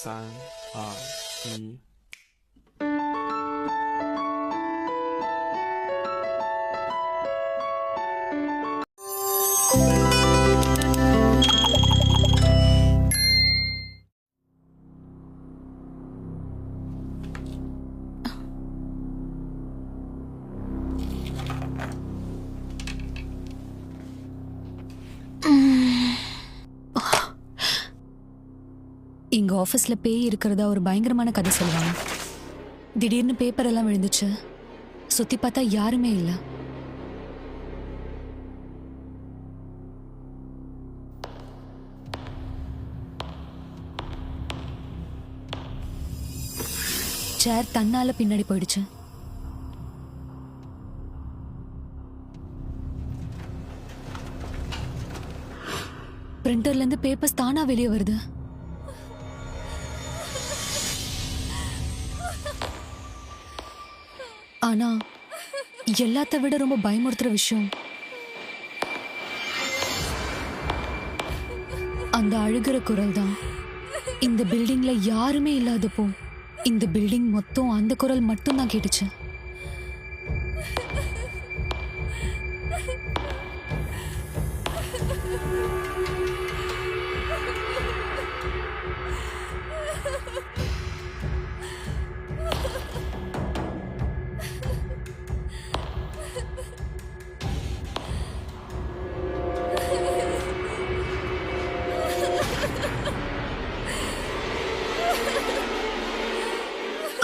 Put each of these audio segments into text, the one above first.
3、2、1。இங்க ஆபீஸ்ல பேய் இருக்கிறதா ஒரு பயங்கரமான கதை சொல்லுவாங்க. திடீர்னு பேப்பர் எல்லாம் விழுந்துச்சு. சுத்தி பார்த்தா யாருமே இல்ல. சேர் தன்னால பின்னாடி போயிடுச்சு. பிரிண்டர்ல இருந்து பேப்பர்ஸ் தானா வெளியே வருது. ஆனா எல்லாத்த விட ரொம்ப பயமுறுத்துற விஷயம் அந்த அழுகிற குரல் தான். இந்த பில்டிங்ல யாருமே இல்லாதப்போ இந்த பில்டிங் மொத்தம் அந்த குரல் மட்டும் தான் கேட்டுச்சு.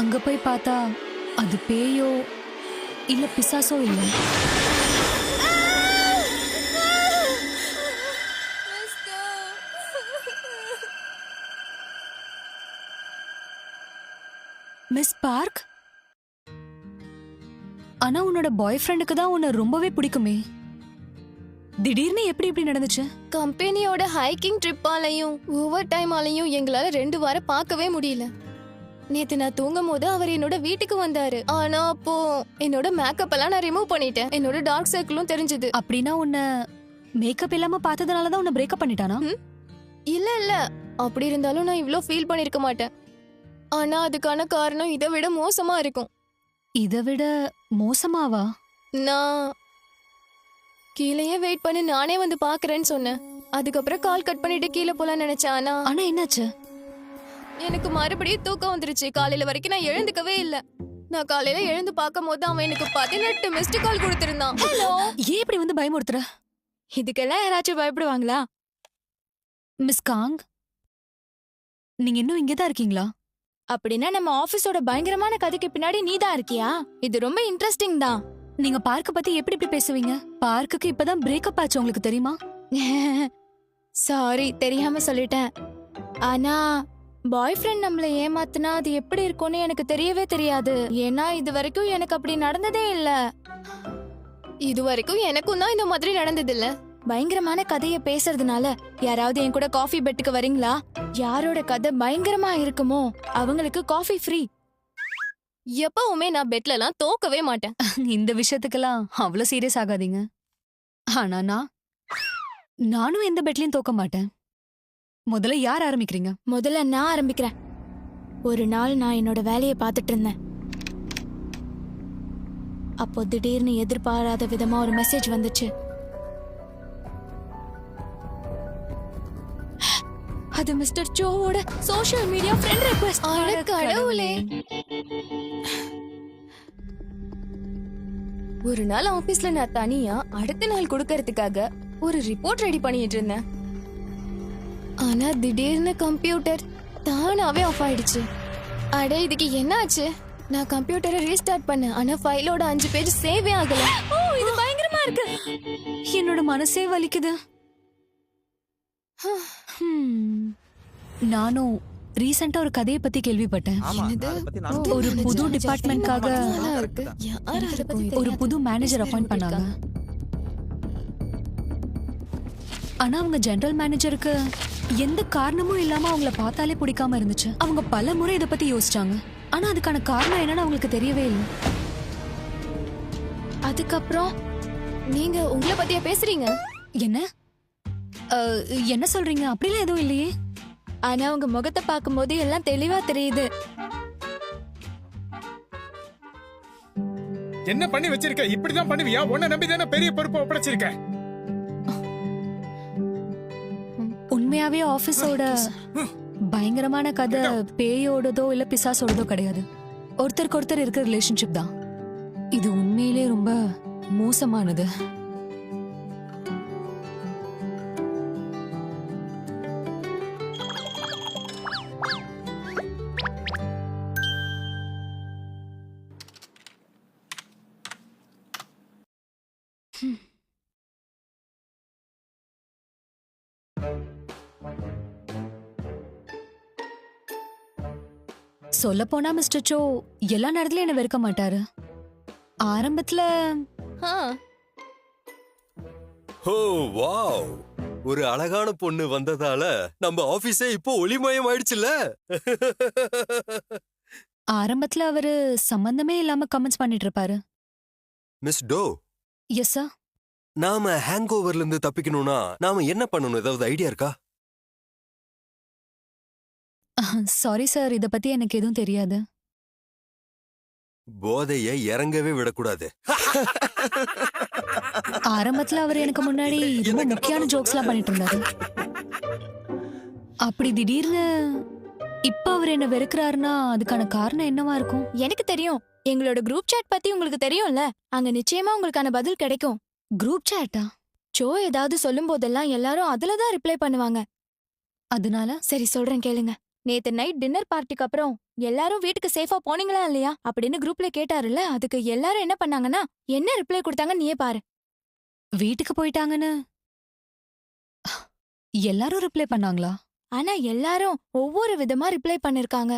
அங்க போய் பார்த்தா அது பேயோ இல்ல பிசாசோ இல்ல. மிஸ் பார்க், ஆனா உன்னோட பாய் ஃப்ரெண்டுக்கு தான் உன்னை ரொம்பவே பிடிக்குமே. திடீர்னு எப்படி இப்படி நடந்துச்சு? கம்பெனியோட ஹைக்கிங் ட்ரிப்பாலையும் ஓவர் டைமாலையும் எங்களால 2 வாரம் பார்க்கவே முடியல. நேத்து நான் தூங்கும் போது அவர் என்னோட வீட்டுக்கு வந்தாரு. ஆனா அப்போ என்னோட மேக்கப் எல்லாம் நான் ரிமூவ் பண்ணிட்டேன். என்னோட டார்க் சர்க்கிளும் தெரிஞ்சது. அப்படின்னா உன்னை மேக்கப் இல்லாம பார்த்ததுனாலதான் உன்னை பிரேக்கப் பண்ணிட்டானா? இல்ல அப்படி இருந்தாலும் நான் இவ்ளோ ஃபீல் பண்ணிருக்க மாட்டேன். ஆனா அதுக்கான காரணம் இதை விட மோசமா இருக்கும். இதை விட மோசமாவா? நான் கீழேயே வெயிட் பண்ணி நானே வந்து பாக்குறேன்னு சொன்னேன். அதுக்கப்புறம் கால் கட் பண்ணிட்டு கீழே போலாம் நினைச்சேன். ஆனா என்னாச்சு? எனக்கு மறுபடியும் தூக்கம் வந்துருச்சு. காலையில வரைக்கும் நான் எழுந்துக்கவே இல்ல. நான் காலையில எழுந்து பார்க்கும் போது அவன் எனக்கு 18 மிஸ்டு கால் கொடுத்திருந்தான். ஹலோ, ஏன் இப்படி வந்து பயமுறுத்துற? இதுக்கெல்லாம் யாராச்சும் பயப்படுவாங்களா? மிஸ் காங், நீங்க இன்னும் இங்கதான் இருக்கீங்களா? அப்படின்னா நம்ம ஆபீஸோட பயங்கரமான கதைக்கு பின்னாடி நீ தான் இருக்கியா? இது ரொம்ப இன்ட்ரெஸ்டிங் தான். நீங்க பார்க்க பத்தி எப்படி இப்படி பேசுவீங்க? பார்க்குக்கு இப்பதான் பிரேக்கப் ஆச்சு, உங்களுக்கு தெரியுமா? சாரி, தெரியாம சொல்லிட்டேன். ஆனா பாய் ஃப்ரெண்ட் நம்மள ஏமாத்துனா அது எப்படி இருக்கும்னு எனக்கு தெரியவே தெரியாது. ஏன்னா இது வரைக்கும் எனக்கு அப்படி நடந்ததே இல்ல. இது வரைக்கும் எனக்கும் தான் இந்த மாதிரி நடந்தது இல்ல. பயங்கரமான கதைய பேசுறதுனால யாராவது என் கூட காஃபி பெட்டுக்கு வரீங்களா? யாரோட கதை பயங்கரமா இருக்குமோ அவங்களுக்கு காஃபி ஃப்ரீ. எப்பவுமே நான் பெட்ல எல்லாம் தோக்கவே மாட்டேன். இந்த விஷயத்துக்கெல்லாம் அவ்வளவு சீரியஸ் ஆகாதீங்க. ஆனா நானும் எந்த பெட்லயும் தோக்க மாட்டேன். முதல்ல யார் ஆரம்பிக்கிறீங்க? முதல்ல நான் ஆரம்பிக்கிறேன். ஒரு நாள் நான் என்னோட வேலையை பார்த்துட்டு இருந்தேன். அப்போ திடீர்னு எதிர்பாராத விதமா ஒரு மெசேஜ் வந்துச்சு. அது மிஸ்டர் சோவோட சோஷியல் மீடியா ஃப்ரெண்ட் ரிக்வெஸ்ட். அட கடவுளே. ஒரு நாள் ஆபீஸ்ல நான் தனியா அடுத்த நாள் கொடுக்கறதுக்காக ஒரு ரிப்போர்ட் ரெடி பண்ணிட்டு இருந்தேன். ஆனா திடீர்னு கம்ப்யூட்டர் தானாவே ஆஃப் ஆயிடுச்சு. அட இதுக்கு என்ன ஆச்சு? நான் கம்ப்யூட்டரை ரீஸ்டார்ட் பண்ணேன். ஆனா ஃபைலோட 5 பேஜ் சேவே ஆகல. ஓ, இது பயங்கரமா இருக்கு. என்னோட மனசே வலிக்குது. நானும் ரீசெண்டா ஒரு கதையை பத்தி கேள்விப்பட்டேன். ஒரு புது டிபார்ட்மெண்ட்காக ஒரு புது மேனேஜர் அப்பாயிண்ட் பண்ணாங்க. ஆனா அவங்க ஜெனரல் மேனேஜருக்கு எந்த காரணமும் இல்லாம அவங்கள பார்த்தாலே பிடிக்காம இருந்துச்சு. அவங்க பல முறை இதை பத்தி யோசிச்சாங்க. ஆனா அதுக்கான காரணம் என்னன்னு அவங்களுக்கு தெரியவே இல்லை. அதுக்கப்புறம் நீங்க உங்களை பத்தியா பேசுறீங்க? என்ன என்ன சொல்றீங்க? அப்படிலாம் எதுவும் இல்லையே. ஆனா உங்க முகத்தை பார்க்கும்போது எல்லாம் தெளிவா தெரியுது. என்ன பண்ணி வச்சிருக்க? இப்படிதான் பண்ணுவியா? உன்னை நம்பி தானே பெரிய பொறுப்பை ஒப்படைச்சிருக்க. உண்மையாவே ஆபீஸோட பயங்கரமான கதை பேயோடதோ இல்ல பிசாசோடதோ கிடையாது. ஒருத்தருக்கு ஒருத்தர் இருக்கிற ரிலேஷன்ஷிப் தான். இது உண்மையிலே ரொம்ப மோசமானது. சொல்ல போனா மிஸ்டர் சோ எல்லா நேரத்துலயும் என்ன வெறுக்க மாட்டாரு. ஆரம்பத்துல ஆ, ஓ வாவ், ஒரு அழகான பொண்ணு வந்ததால நம்ம ஆபீஸே இப்போ ஒளிமயம் ஆயிடுச்சுல. ஆரம்பத்துல அவரு சம்பந்தமே இல்லாம கமெண்ட்ஸ் பண்ணிட்டு இருப்பாரு. Miss to, yes sir. நாம ஹேங் ஓவர்ல இருந்து தப்பிக்கணும்னா நாம என்ன பண்ணணும்? ஏதாவது ஐடியா இருக்கா? சாரி சார், இத பத்தி எனக்கு எதுவும் தெரியாது. போதைய இறங்கவே விடக்கூடாது. ஆரம்பத்துல அவர் எனக்கு முன்னாடி ரொம்ப முக்கியமான ஜோக்ஸ் எல்லாம் பண்ணிட்டு இருந்தாரு. அப்படி திடீர்னு இப்ப அவர் என்ன வெறுக்கிறாருன்னா அதுக்கான காரணம் என்னவா இருக்கும்? எனக்கு தெரியும். எங்களோட குரூப் சாட் பத்தி உங்களுக்கு தெரியும்ல, அங்க நிச்சயமா உங்களுக்கான பதில் கிடைக்கும். குரூப் சாட்டா? சோ ஏதாவது சொல்லும் போதெல்லாம் எல்லாரும் அதுலதான் ரிப்ளை பண்ணுவாங்க. அதனால சரி சொல்றேன் கேளுங்க. நேத்து நைட் டின்னர் பார்ட்டிக்கு அப்புறம் எல்லாரும் வீட்டுக்கு சேஃபா போனீங்களா இல்லையா அப்படின்னு குரூப்ல கேட்டாருல்ல, அதுக்கு எல்லாரும் என்ன பண்ணாங்கன்னா என்ன ரிப்ளை கொடுத்தாங்க நீயே பாரு. வீட்டுக்கு போயிட்டாங்கன்னு எல்லாரும் ரிப்ளை பண்ணாங்களா? ஆனா எல்லாரும் ஒவ்வொரு விதமா ரிப்ளை பண்ணிருக்காங்க.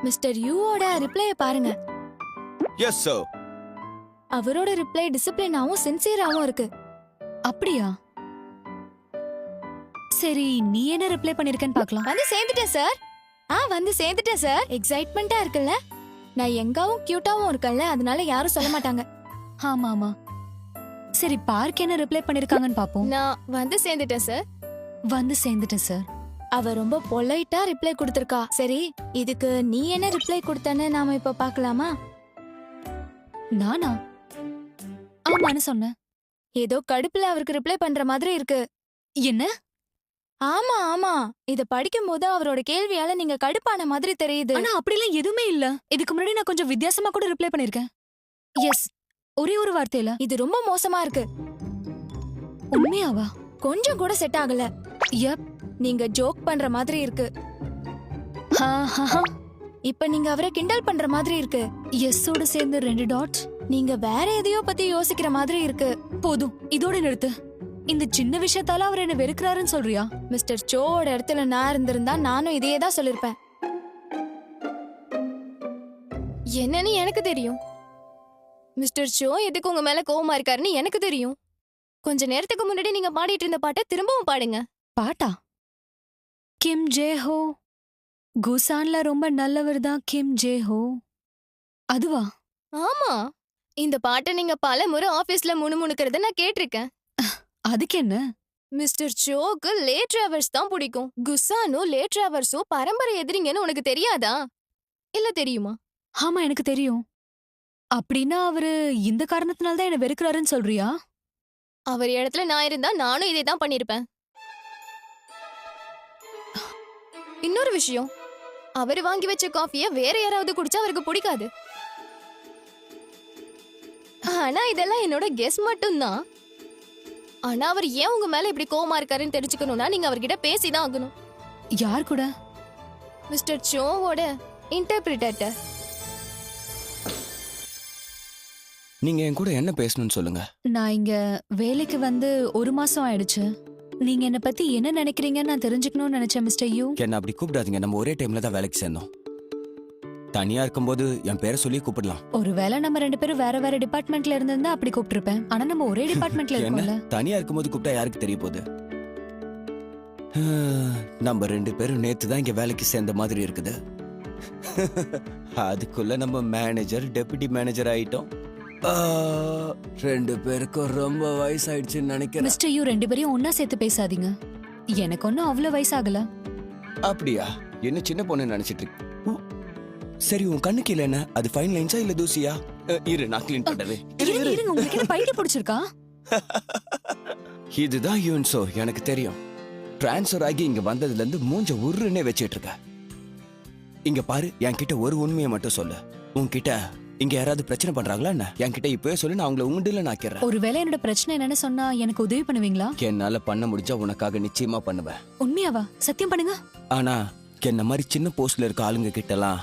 மிஸ்டர் யூவோட ரிப்ளைய பாருங்க. Yes sir. அவரோட ரிப்ளை டிசிப்ளினாவும் சின்சியராவும் இருக்கு. அப்படியா? சரி, நீ என்ன ரிப்ளை பண்ணிருக்கேன்னு பார்க்கலாம். வந்து சேர்ந்துட்டேன் சார். வந்து சேர்ந்துட்டேன் சார். எக்ஸைட்மெண்டா இருக்குல்ல? நான் எங்காவும் கியூட்டாவும் இருக்கேன்ல, அதனால யாரும் சொல்ல மாட்டாங்க. ஆமா ஆமா. சரி, பார்க் என்ன ரிப்ளை பண்ணிருக்காங்கன்னு பாப்போம். நான் வந்து சேர்ந்துட்டேன் சார். வந்து சேர்ந்துட்டேன் சார். அவ ரொம்ப பொலைட்டா ரிப்ளை கொடுத்திருக்கா. சரி, இதுக்கு நீ என்ன ரிப்ளை கொடுத்தன்னு நாம இப்ப பார்க்கலாமா? நானா? ஆமான்னு சொன்னேன். ஏதோ கடுப்புல அவருக்கு ரிப்ளை பண்ற மாதிரி இருக்கு. என்ன? ஆமா ஆமா, இத படிக்கும் போது அவரோட கேள்வியால நீங்க கடுப்பான மாதிரி தெரியுது. ஆனா அப்படிலாம் எதுவுமே இல்ல. இதுக்கு முன்னாடி நான் கொஞ்சம் வித்தியாசமா கூட ரிப்ளை பண்ணிருக்கேன். எஸ், ஒரே ஒரு வார்த்தையில. இது ரொம்ப மோசமா இருக்கு. உண்மையாவா? கொஞ்சம் கூட செட் ஆகல. யப். நீங்க ஜோக் பண்ற மாதிரி இருக்கு. இப்ப நீங்க அவரை கிண்டல் பண்ற மாதிரி இருக்கு. எஸ்ஸோட சேர்ந்து 2 டாட்ஸ். நீங்க வேற எதையோ பத்தி யோசிக்கிற மாதிரி இருக்கு. போதும், இதோட நிறுத்து. இந்த சின்ன விஷயத்தால அவர் என்ன வெறுக்கிறாருன்னு சொல்றியா? மிஸ்டர் சோவோட இடத்துல நான் இருந்திருந்தா நானும் இதையே தான் சொல்லிருப்பேன். என்னன்னு எனக்கு தெரியும். மிஸ்டர் சோ எதுக்கு உங்க மேல கோவமா இருக்காருன்னு எனக்கு தெரியும். கொஞ்ச நேரத்துக்கு முன்னாடி நீங்க பாடிட்டு இருந்த பாட்டை திரும்பவும் பாடுங்க. பாட்டா? கிம் ஜே ஹோ, குசான்ல ரொம்ப நல்லவர் தான் கிம் ஜே ஹோ. அதுவா? ஆமா, இந்த பாட்டை நீங்க பல முறை ஆபீஸ்ல முணுமுணுக்கிறத நான் கேட்டிருக்கேன். அதுக்கு என்ன? மிஸ்டர் சோக்கு லேட் டிராவர்ஸ் தான் பிடிக்கும். குசானும் லேட் டிராவர்ஸும் பரம்பரை எதிரிங்கன்னு உனக்கு தெரியாதா? இல்ல தெரியுமா? ஆமா, எனக்கு தெரியும். அப்படின்னா அவரு இந்த காரணத்தினால தான் என்ன வெறுக்கிறாருன்னு சொல்றியா? அவர் இடத்துல நான் இருந்தா நானும் இதே தான் பண்ணிருப்பேன். இன்னொரு விஷயம், அவர் வாங்கி வச்ச காஃபிய வேற யாராவது குடிச்சா அவருக்கு பிடிக்காது. ஆனா இதெல்லாம் என்னோட கெஸ் மட்டும்தான். ஆனா அவர் ஏன் உங்க மேல இப்படி கோவமா இருக்காருன்னு தெரிஞ்சுக்கணும்னா நீங்க அவர்கிட்ட பேசிதான் ஆகணும். யார் கூட? மிஸ்டர் சோவோட இன்டர்பிரிட்டர். நீங்க என் கூட என்ன பேசணும்னு சொல்லுங்க. நான் இங்க வேலைக்கு வந்து 1 மாசம் ஆயிடுச்சு. நீங்க என்ன பத்தி என்ன நினைக்கிறீங்கன்னு நான் தெரிஞ்சுக்கணும்னு நினைச்சேன் மிஸ்டர் யூ. என்ன அப்படி கூப்பிடாதீங்க, நம்ம ஒரே டைம்ல தான் வேலைக்கு சேர்ந்தோம். தனியா இருக்கும்போது என் பேரை சொல்லி கூப்பிடலாம். ஒருவேளை நம்ம 2 பேரும் வேற வேற டிபார்ட்மெண்ட்ல இருந்திருந்தா அப்படி கூப்பிட்டிருப்பேன். ஆனா நம்ம ஒரே டிபார்ட்மெண்ட்ல என்ன இருக்கோம்ல. தனியா இருக்கும்போது கூப்பிட்டா யாருக்கு தெரிய போகுது? நம்ம 2 பேரும் நேத்து தான் இங்க வேலைக்கு சேர்ந்த மாதிரி இருக்குது. அதுக்குள்ள நம்ம மேனேஜர் டெபுட்டி மேனேஜர் ஆயிட்டோம். 2 பேருக்கும் ரொம்ப வயசாயிடுச்சுன்னு நினைக்கிறேன். மிஸ்டர் யூ, 2 பேரையும் ஒன்னா சேர்த்து பேசாதீங்க. எனக்கு ஒன்னும் அவ்வளவு வயசாகல. அப்படியா? என்ன சின்ன பொண்ணு நினைச்சிட்டு இருக்கு. ஓ, சரி, உன் கண்ணுக்கு இல்ல என்ன? அது ஃபைன் லைன்ஸா இல்ல தூசியா? இரு, நான் க்ளீன் பண்றது. இருங்க இருங்க, உங்களுக்கு என்ன பைத்தியம் பிடிச்சிருக்கா? இதுதான் யூன்சோ, எனக்கு தெரியும். டிரான்ஸ்ஃபர் ஆகி இங்க வந்ததுல இருந்து மூஞ்ச உருன்னே வச்சிட்டு இருக்க. இங்க பாரு, என்கிட்ட ஒரு உண்மையை மட்டும் சொல்லு. உன்கிட்ட இங்க யாராவது பிரச்சனை பண்றாங்களா என்ன? என்கிட்ட இப்பவே சொல்லு, நான் அவங்கள உண்டுல நாக்கிறேன். ஒருவேளை என்னோட பிரச்சனை என்னன்னு சொன்னா எனக்கு உதவி பண்ணுவீங்களா? என்னால பண்ண முடிஞ்சா உனக்காக நிச்சயமா பண்ணுவேன். உண்மையாவா? சத்தியம் பண்ணுங்க. ஆனா என்ன மாதிரி சின்ன போஸ்ட்ல இருக்க ஆளுங்க கிட்டலாம்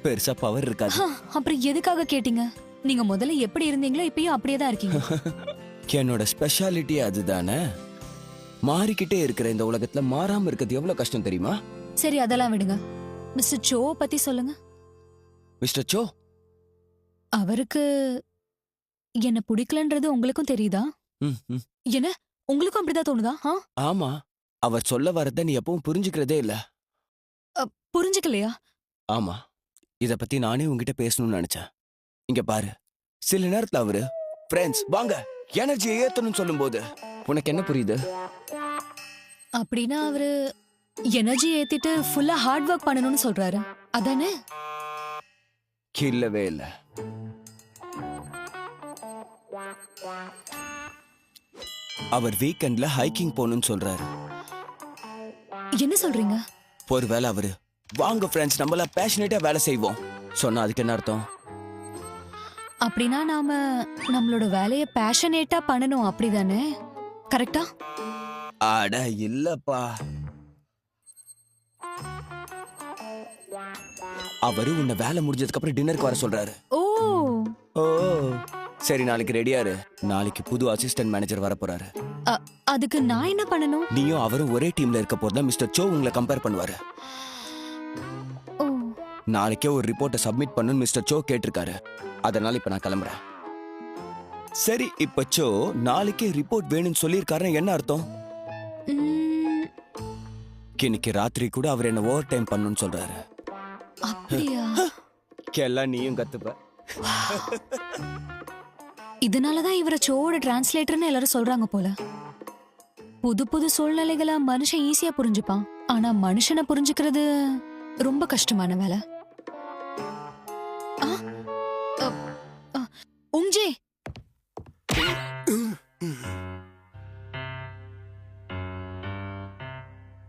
பெருசா பவர் இருக்காது. அப்புறம் எதுக்காக கேட்டீங்க? நீங்க முதல்ல எப்படி இருந்தீங்களோ இப்பயும் அப்படியே தான் இருக்கீங்க. என்னோட ஸ்பெஷாலிட்டி அதுதானே. மாறிக்கிட்டே இருக்கிற இந்த உலகத்துல மாறாம இருக்கிறது எவ்வளவு கஷ்டம் தெரியுமா? சரி, அதெல்லாம் விடுங்க. மிஸ்டர் சோ பத்தி சொல்லுங்க. மிஸ்டர் சோ அவருக்கு என்ன பிடிக்கலன்றது உங்களுக்கும் தெரியுதா? என்ன உங்களுக்கும் அப்படிதான் தோணுதா? ஆமா, அவர் சொல்ல வரத நீ எப்பவும் புரிஞ்சுக்கிறதே இல்ல. புரிஞ்சுக்கலையா? ஆமா, இத பத்தி நானே உங்ககிட்ட பேசணும்னு நினைச்சேன். இங்க பாரு, சில நேரத்துல அவரு ஃப்ரெண்ட்ஸ் வாங்க எனர்ஜியை ஏத்தணும்னு சொல்லும்போது உனக்கு என்ன புரியுது? அப்படின்னா அவரு எனர்ஜி ஏத்திட்டு ஃபுல்லா ஹார்ட் ஒர்க் பண்ணணும்னு சொல்றாரு, அதானே? இல்லவே இல்ல. அவர் வீக்கெண்ட்ல ஹைக்கிங் போகணும்னு சொல்றாரு. என்ன சொல்றீங்க? ஒருவேளை அவரு வாங்க ஃப்ரெண்ட்ஸ் நம்மள பேஷனேட்டா வேலை செய்வோம் சொன்னா அதுக்கு என்ன அர்த்தம்? அப்படின்னா நாம நம்மளோட வேலைய பேஷனேட்டா பண்ணணும், அப்படிதானே? கரெக்டா? அட இல்லப்பா, அவரு உன்னை வேலை முடிஞ்சதுக்கு அப்புறம் டின்னருக்கு வர சொல்றாரு. ஓ ஓ சரி, நாளைக்கு ரெடியா இரு. நாளைக்கு புது அசிஸ்டன்ட் மேனேஜர் வர போறாரு. அதுக்கு நான் என்ன பண்ணணும்? நீயும் அவரும் ஒரே டீம்ல இருக்க போறதா மிஸ்டர் சோ உங்களை கம்பேர் பண்ணுவாரு. ஓ, நாளைக்கே ஒரு ரிப்போர்ட்டை சப்மிட் பண்ணணும்னு மிஸ்டர் சோ கேட்டிருக்காரு. அதனால இப்ப நான் கிளம்புறேன். சரி, இப்ப சோ நாளைக்கே ரிப்போர்ட் வேணும்னு சொல்லியிருக்காருன்னு என்ன அர்த்தம்? ம், இன்னைக்கு ராத்திரி கூட அவர் என்ன ஓவர் டைம் பண்ணணும்னு சொல்றாரு. அப்படியா? எல்லாம் நீயும் கத்துப்ப. இதனாலதான் இவரை சோட டிரான்ஸ்லேட்டர்னு எல்லாரும் சொல்றாங்க போல. புது புது சூழ்நிலைகளை மனுஷன் ஈஸியா புரிஞ்சுப்பான், ஆனா மனுஷனை புரிஞ்சுக்கிறது ரொம்ப கஷ்டமான வேலை. உங்ஜே,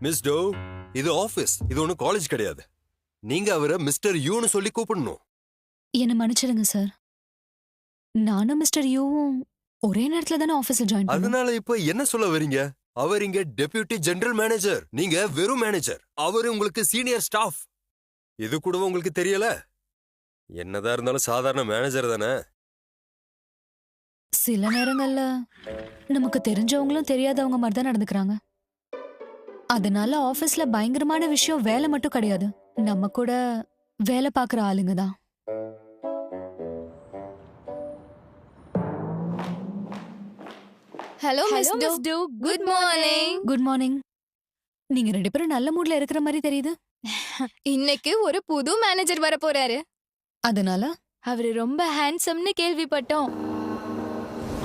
மிஸ் டோ, இது ஆபீஸ், இது ஒன்னும் காலேஜ் கிடையாது. நீங்க அவரை மிஸ்டர் யூன்னு சொல்லி கூப்பிடணும். என்ன மன்னிச்சிடுங்க சார். நானும் மிஸ்டர் யூவும் ஒரே நேரத்துல தானே ஆபீஸ்ல ஜாயின் பண்ணோம். அதனால இப்ப என்ன சொல்ல வரீங்க? அவர் இங்க டெபியூட்டி ஜெனரல் மேனேஜர், நீங்க வெறும் மேனேஜர். அவரு உங்களுக்கு சீனியர் ஸ்டாஃப். இது கூட உங்களுக்கு தெரியல? என்னதான் இருந்தாலும் சாதாரண மேனேஜர் தானே. சில நேரங்கள்ல நமக்கு தெரிஞ்சவங்களும் தெரியாதவங்க மாதிரி தான் நடந்துக்கிறாங்க. அதனால ஆபீஸ்ல பயங்கரமான விஷயம் வேலை மட்டும் கிடையாது, நம்ம கூட வேலை பார்க்குற ஆளுங்க தான். Hello miss to, good morning. Good morning. நீங்க ரெண்டு பேரும் நல்ல மூட்ல இருக்கிற மாதிரி தெரியுது. இன்னைக்கு ஒரு புது மேனேஜர் வர போறாரு. அதனால அவரு ரொம்ப ஹேண்ட்ஸம்னு கேள்விப்பட்டோம்.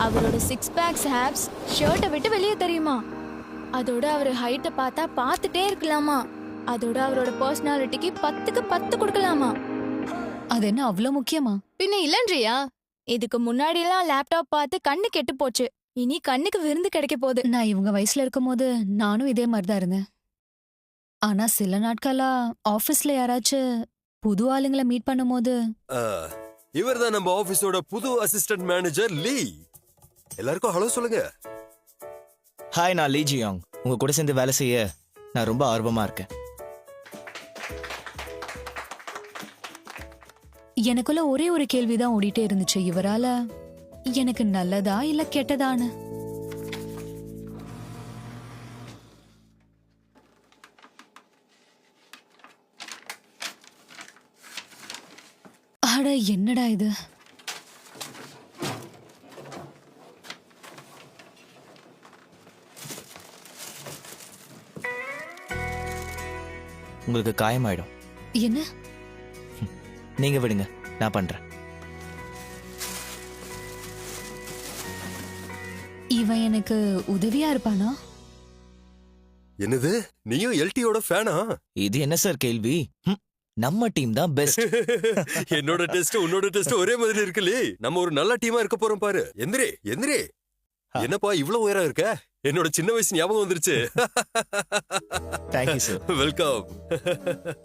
அவரோட 6 பேக்ஸ் ஆப்ஸ் ஷர்ட்டை விட்டு வெளியே தெரியுமா? அதோட அவர் ஹைட்டை பார்த்தா பார்த்துட்டே இருக்கலாமா? அதோட அவரோட பர்சனாலிட்டிக்கு 10க்கு 10 கொடுக்கலாமா? அது என்ன அவ்வளவு முக்கியமா? பின்ன இல்லன்றியா? இதுக்கு முன்னாடி எல்லாம் லேப்டாப் பார்த்து கண்ணு கெட்டு போச்சு. இனி கண்ணுக்கு விருந்து கிடைக்க போகுது. நான் இவங்க வயசுல இருக்கும்போது நானும் இதே மாதிரி தான் இருந்தேன். ஆனா சில நாட்களா ஆபீஸ்ல யாராச்சும் புது ஆளுங்களை மீட் பண்ணும்போது இவர் தான் நம்ம ஆபீஸோட புது அசிஸ்டன்ட் மேனேஜர் லீ. எல்லாருக்கும் ஹலோ சொல்லுங்க. ஹாய், நான் லீ ஜியாங். உங்க கூட சேர்ந்து வேலை செய்ய நான் ரொம்ப ஆர்வமா இருக்கேன். எனக்குள்ள ஒரே ஒரு கேள்விதான் ஓடிட்டே இருந்துச்சு, இவரால எனக்கு நல்லதா இல்ல கெட்டதான்னு. அட என்னடா இது? உங்களுக்கு காயமாயிடும். என்ன? நீங்க விடுங்க, நான் பண்றேன். இவன் எனக்கு உதவியா இருப்பானா? என்னது நீயும் எல்டியோட ஃபேனா? இது என்ன சார் கேள்வி? நம்ம டீம் தான் பெஸ்ட். என்னோட டெஸ்ட் உன்னோட டெஸ்ட் ஒரே மாதிரி இருக்குல்லே. நம்ம ஒரு நல்ல டீமா இருக்க போறோம் பாரு. எந்திரே எந்திரே. என்னப்பா இவ்வளவு உயரம் இருக்க? என்னோட சின்ன வயசு ஞாபகம் வந்துருச்சு. Thank you sir. வெல்கம்.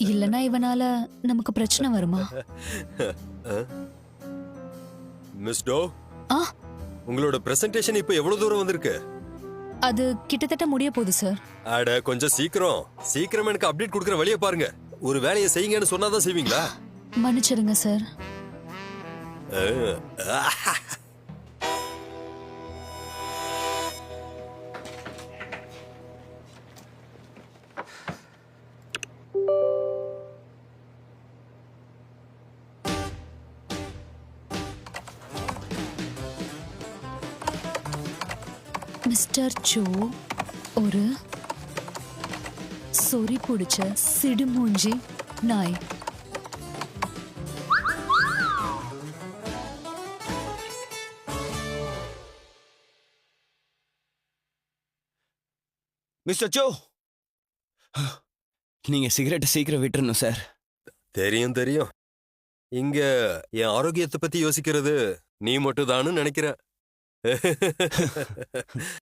இல்லனா இவனால நமக்கு பிரச்சனை வருமா? மிஸ் டோ, ஆ உங்களோட பிரசன்டேஷன் இப்ப எவ்வளவு தூரம் வந்திருக்கு? அது கிட்டத்தட்ட முடிய போகுது சார். அட கொஞ்சம் சீக்கிரம் எனக்கு அப்டேட் கொடுக்குற வழியை பாருங்க. ஒரு வேலையை செய்யுங்கன்னு சொன்னாதான் செய்வீங்களா? மன்னிச்சிடுங்க சார். மிஸ்டர் சோ ஒரு சொறி பிடிச்ச சிடுமூஞ்சி நாய். மிஸ்டர் சோ, நீங்க சிகரெட்டை சீக்கிரம் விட்டுறணும் சார். தெரியும். இங்க என் ஆரோக்கியத்தை பத்தி யோசிக்கிறது நீ மட்டும் தான்னு நினைக்கிறேன்.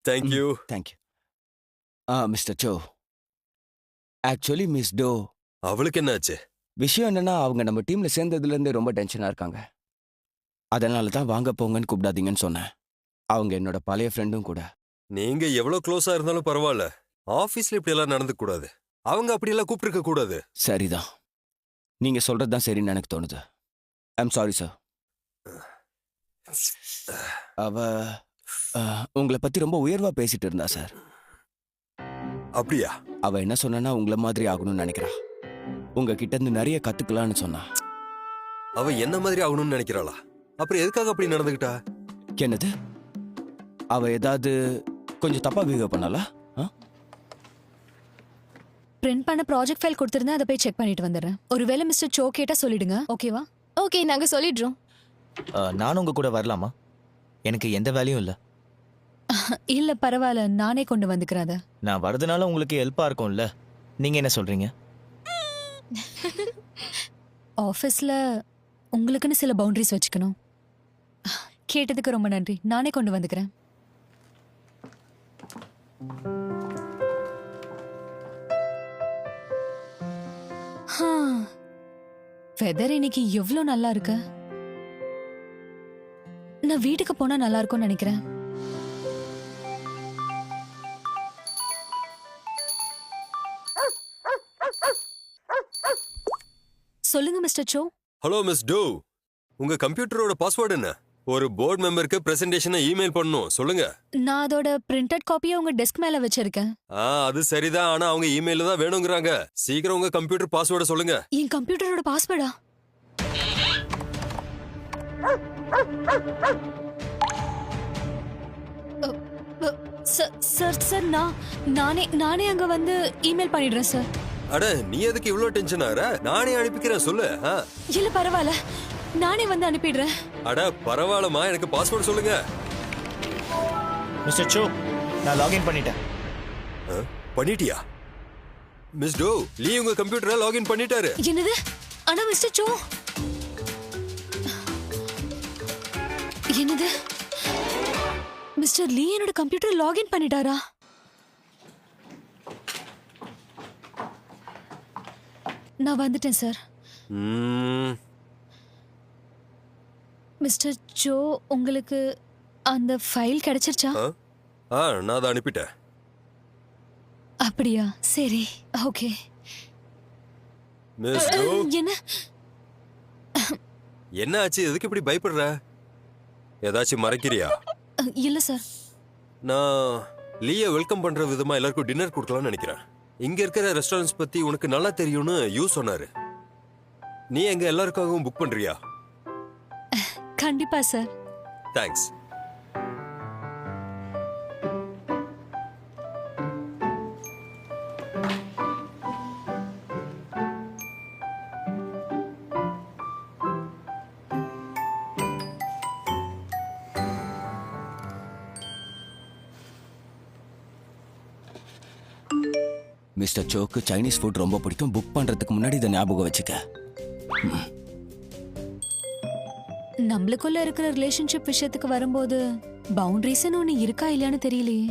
Thank you. Thank you. Mister so, actually miss to, அவளுக்கு என்னாச்சு? விஷயம் என்னன்னா அவங்க நம்ம டீம்ல சேர்ந்ததுல இருந்து ரொம்ப டென்ஷனா இருக்காங்க. அதனால தான் வாங்க போங்கன்னு கூப்பிடாதீங்கன்னு சொன்னேன். அவங்க என்னோட பழைய ஃப்ரெண்டும் கூட. நீங்க எவ்வளவு க்ளோஸா இருந்தாலும் பரவாயில்ல, ஆபீஸ்ல இப்படி எல்லாம் நடந்து கூடாது. அவங்க அப்படி எல்லாம் கூப்பிட்டு கூடாது. சரிதான், நீங்க சொல்றதுதான் சரின்னு எனக்கு தோணுது. I'm sorry sir. அவ உங்களை பத்தி ரொம்ப உயர்வா பேசிட்டு இருந்தா சார். அப்படியா? அவ என்ன சொன்னா உங்களை மாதிரி ஆகணும்னு நினைக்கிறா. உங்ககிட்ட இருந்து நிறைய கத்துக்கலாம்னு சொன்னா. அவ என்ன மாதிரி ஆகணும்னு நினைக்கிறாளா? அப்புறம் எதுக்காக அப்படி நடந்துகிட்டா? என்னது? அவ ஏதாவது கொஞ்சம் தப்பா பிஹேவ் பண்ணாலா? பிரிண்ட் பண்ண ப்ராஜெக்ட் ஃபைல் கொடுத்திருந்தேன், அதை போய் செக் பண்ணிட்டு வந்துடுறேன். ஒருவேளை மிஸ்டர் சோ கேட்டா சொல்லிடுங்க, ஓகேவா? ஓகே, நாங்க சொல்லிடுறோம். நானும் உங்க கூட வரலாமா? எனக்கு எந்த வேலையும் இல்ல. இல்ல பரவாயில்ல, நானே கொண்டு வந்துக்கிறேன் அதை. நான் வரதுனால உங்களுக்கு ஹெல்ப்பா இருக்கும்ல. நீங்க என்ன சொல்றீங்க? ஆஃபீஸ்ல உங்களுக்குன்னு சில பவுண்டரிஸ் வச்சுக்கணும். கேட்டதுக்கு ரொம்ப நன்றி, நானே கொண்டு வந்துக்கிறேன். வெதர் இன்னைக்கு எவ்வளவு நல்லா இருக்கு. நான் வீட்டுக்கு போனா நல்லா இருக்கும்னு நினைக்கிறேன். சொல்லுங்க mister so. Hello miss to, உங்க கம்ப்யூட்டரோட பாஸ்வேர்டு என்ன? ஒரு போர்டு மெம்பருக்கு பிரசன்டேஷனை இமெயில் பண்ணணும், சொல்லுங்க. நான் அதோட பிரிண்டட் காப்பியை உங்க டெஸ்க் மேல வச்சிருக்கேன். அது சரிதான், ஆனா அவங்க இமெயில தான் வேணுங்கிறாங்க. சீக்கிரம் உங்க கம்ப்யூட்டர் பாஸ்வேர்டை சொல்லுங்க. என் கம்ப்யூட்டரோட பாஸ்வேர்டா? சார் நானே அங்க வந்து இமெயில் பண்ணிடுறேன் சார். அட நீ எதுக்கு இவ்ளோ டென்ஷன் ஆற? நானே அனுப்பிக்கிறேன், சொல்லு. இல்ல பரவாயில்ல, நானே வந்து அனுப்பிடுறேன். அட பரவாயில்லமா, எனக்கு பாஸ்வேர்ட் சொல்லுங்க. மிஸ்டர் சோ, நான் லாகின் பண்ணிட்டேன். பண்ணிட்டியா? மிஸ் டோ, லீ உங்க கம்ப்யூட்டரை லாகின் பண்ணிட்டாரு. என்னது? ஆனா மிஸ்டர் சோ, என்னது? மிஸ்டர் லீ என்னோட கம்ப்யூட்டர் லாகின் பண்ணிட்டாரா? நான் வந்துட்டேன் சார். மிஸ்டர் ஜோ, உங்களுக்கு அந்த ஃபைல் கிடைச்சிருச்சா? நான் அதை அனுப்பிட்டேன். அப்படியா? சரி, ஓகே. மிஸ் டோ, என்ன ஆச்சு? எதுக்கு இப்படி பயப்படுற? ஏதாச்சும் மறைக்கிறியா? இல்ல சார். நான் லீய வெல்கம் பண்ற விதமா எல்லாருக்கும் டின்னர் கொடுக்கலாம்னு நினைக்கிறேன். இங்க இருக்கிற ரெஸ்டாரண்ட்ஸ் பத்தி உனக்கு நல்லா தெரியும்னு யூ சொன்னாரு. நீ எங்க எல்லாருக்காகவும் புக் பண்றியா? கண்டிப்பா சார். தேங்க்ஸ். மிஸ்டர் சோக்கு சைனீஸ் ஃபுட் ரொம்ப பிடிக்கும். புக் பண்றதுக்கு முன்னாடி இதை ஞாபகம் வச்சுக்க. நம்மளுக்குள்ள இருக்கிற ரிலேஷன்ஷிப் விஷயத்துக்கு வரும்போது பவுண்டரிஸ்னு ஒண்ணு இருக்கா இல்லையான்னு தெரியலையே.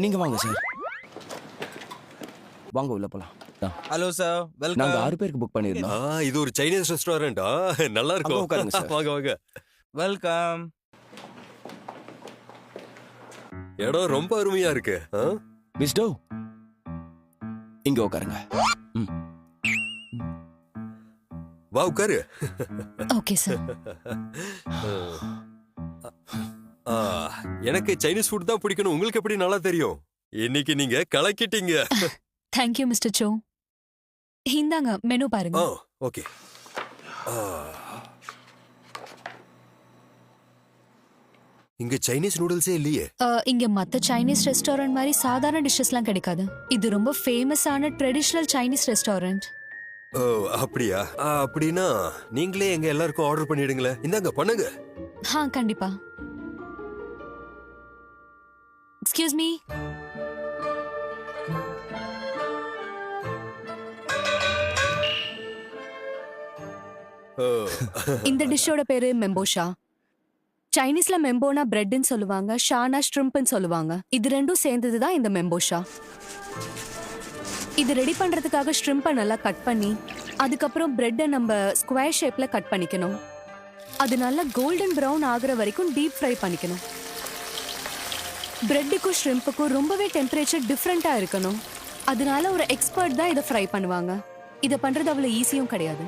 நீங்க வாங்க சார், வாங்க உள்ள போலாம். ஹலோ சார், நாங்க 6 பேருக்கு புக் பண்ணிருந்தோம். இது ஒரு சைனீஸ் ரெஸ்டாரண்டா? நல்லா அங்க உட்காருங்க இருக்கும். சார். வாங்க வாங்க. வெல்கம். இடம் ரொம்ப அருமையா இருக்கு. மிஸ் டோ, இங்க உட்காருங்க. வா உட்காரு. Okay sir. எனக்கு சைனீஸ் ஃபுட் தான் பிடிக்கணும். உங்களுக்கு எப்படி நல்லா தெரியும்? இன்னைக்கு நீங்க கலக்கிட்டீங்க. Thank you mister Cho. இந்தாங்க மெனு பாருங்க. ஓகே. இங்க சைனீஸ் நூடுல்ஸே இல்லையே. இங்க மத்த சைனீஸ் ரெஸ்டாரண்ட் மாதிரி சாதாரண டிஷ்ஷஸ்லாம் கிடைக்காது. இது ரொம்ப ஃபேமஸான ட்ரெடிஷனல் சைனீஸ் ரெஸ்டாரண்ட். ஓ அப்படியா? அப்படின்னா நீங்களே எங்க எல்லாருக்கும் ஆர்டர் பண்ணிடுங்களேன். இந்தாங்க பண்ணுங்க. கண்டிப்பா. Excuse me. இந்த டிஷ்ஷோட பேரு மெம்போஷா. சைனீஸ்ல மெம்போனா பிரெட்னு சொல்லுவாங்க, ஷானா ஷ்ரிம்ப்னு சொல்லுவாங்க. இது ரெண்டும் சேர்ந்தது தான் இந்த மெம்போஷா. இது ரெடி பண்றதுக்காக ஷ்ரிம்பை நல்லா கட் பண்ணி அதுக்கப்புறம் பிரெட்டை நம்ம ஸ்கொயர் ஷேப்ல கட் பண்ணிக்கணும். அது நல்லா கோல்டன் ப்ரௌன் ஆகுற வரைக்கும் டீப் ஃப்ரை பண்ணிக்கணும். பிரெட்டுக்கும் ஷ்ரிம்புக்கும் ரொம்பவே டெம்பரேச்சர் டிஃப்ரெண்டா இருக்கணும். அதனால ஒரு எக்ஸ்பர்ட் தான் இதை ஃப்ரை பண்ணுவாங்க. இதை பண்றது அவ்வளவு ஈஸியும் கிடையாது.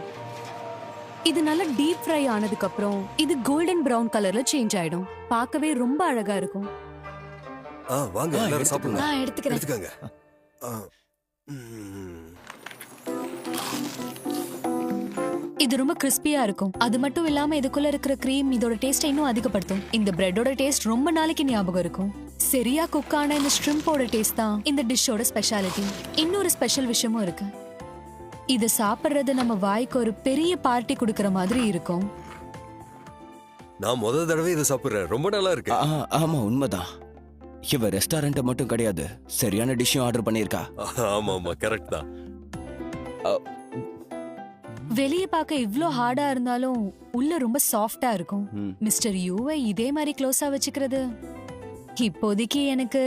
இது நல்லா டீப் ஃப்ரை ஆனதுக்கு அப்புறம் இது கோல்டன் பிரவுன் கலர்ல சேஞ்ச் ஆயிடும். பார்க்கவே ரொம்ப அழகா இருக்கும். வாங்க எல்லாரும் சாப்பிடுங்க. எடுத்துக்கிறேன். எடுத்துக்கங்க. இது ரொம்ப கிறிஸ்பியா இருக்கும். அது மட்டும் இல்லாம இதுக்குள்ள இருக்கிற கிரீம் இதோட டேஸ்டை இன்னும் அதிகப்படுத்தும். இந்த பிரெட்டோட டேஸ்ட் ரொம்ப நாளைக்கு ஞாபகம் இருக்கும். சரியா குக் ஆன இந்த ஷ்ரிம்போட டேஸ்ட் தான் இந்த டிஷ்ஷோட ஸ்பெஷாலிட்டி. இன்னொரு ஸ்பெஷல் விஷயமும் இருக்கு. இது சாப்பிடுறது நம்ம வாய்க்கு ஒரு பெரிய பார்ட்டி கொடுக்கற மாதிரி இருக்கும். நான் முதல் தடவை இதை சாப்பிடுறேன். ரொம்ப நல்லா இருக்கு. ஆமா உண்மைதான். இவ ரெஸ்டாரண்ட் மட்டும் கிடையாது, சரியான டிஷ்ஷும் ஆர்டர் பண்ணிருக்கா. ஆமா ஆமா கரெக்ட் தான். வெளிய பார்க்க இவ்ளோ ஹார்டா இருந்தாலும் உள்ள ரொம்ப சாஃப்டா இருக்கும். மிஸ்டர் யூவை இதே மாதிரி க்ளோஸா வச்சுக்கிறது இப்போதைக்கு எனக்கு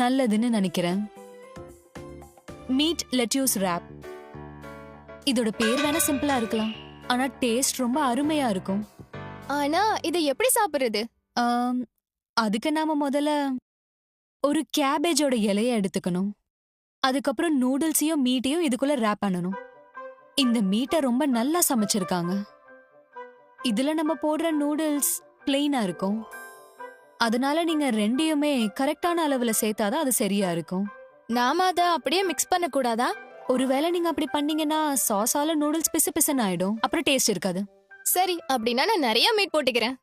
நல்லதுன்னு நினைக்கிறேன். Meat lettuce wrap. இதோட பேர் வேணா சிம்பிளா இருக்கலாம், ஆனா டேஸ்ட் ரொம்ப அருமையா இருக்கும். ஆனா இதை எப்படி சாப்பிடுறது? அதுக்கு நாம முதல்ல ஒரு கேபேஜோட இலைய எடுத்துக்கணும். அதுக்கப்புறம் நூடுல்ஸையும் மீட்டையும் இதுக்குள்ள ரேப் பண்ணணும். இந்த மீட்டை ரொம்ப நல்லா சமைச்சிருக்காங்க. இதுல நம்ம போடுற நூடுல்ஸ் பிளெயினா இருக்கும். அதனால நீங்க ரெண்டையுமே கரெக்டான அளவுல சேர்த்தாதான் அது சரியா இருக்கும். நாம அதை அப்படியே மிக்ஸ் பண்ண கூடாதா? ஒருவேளை நீங்க அப்படி பண்ணீங்கன்னா சாஸால நூடுல்ஸ் பிசு பிசுன்னு ஆயிடும், அப்புறம் டேஸ்ட் இருக்காது. சரி, அப்படின்னா நான் நிறைய மீட் போட்டுக்கிறேன்.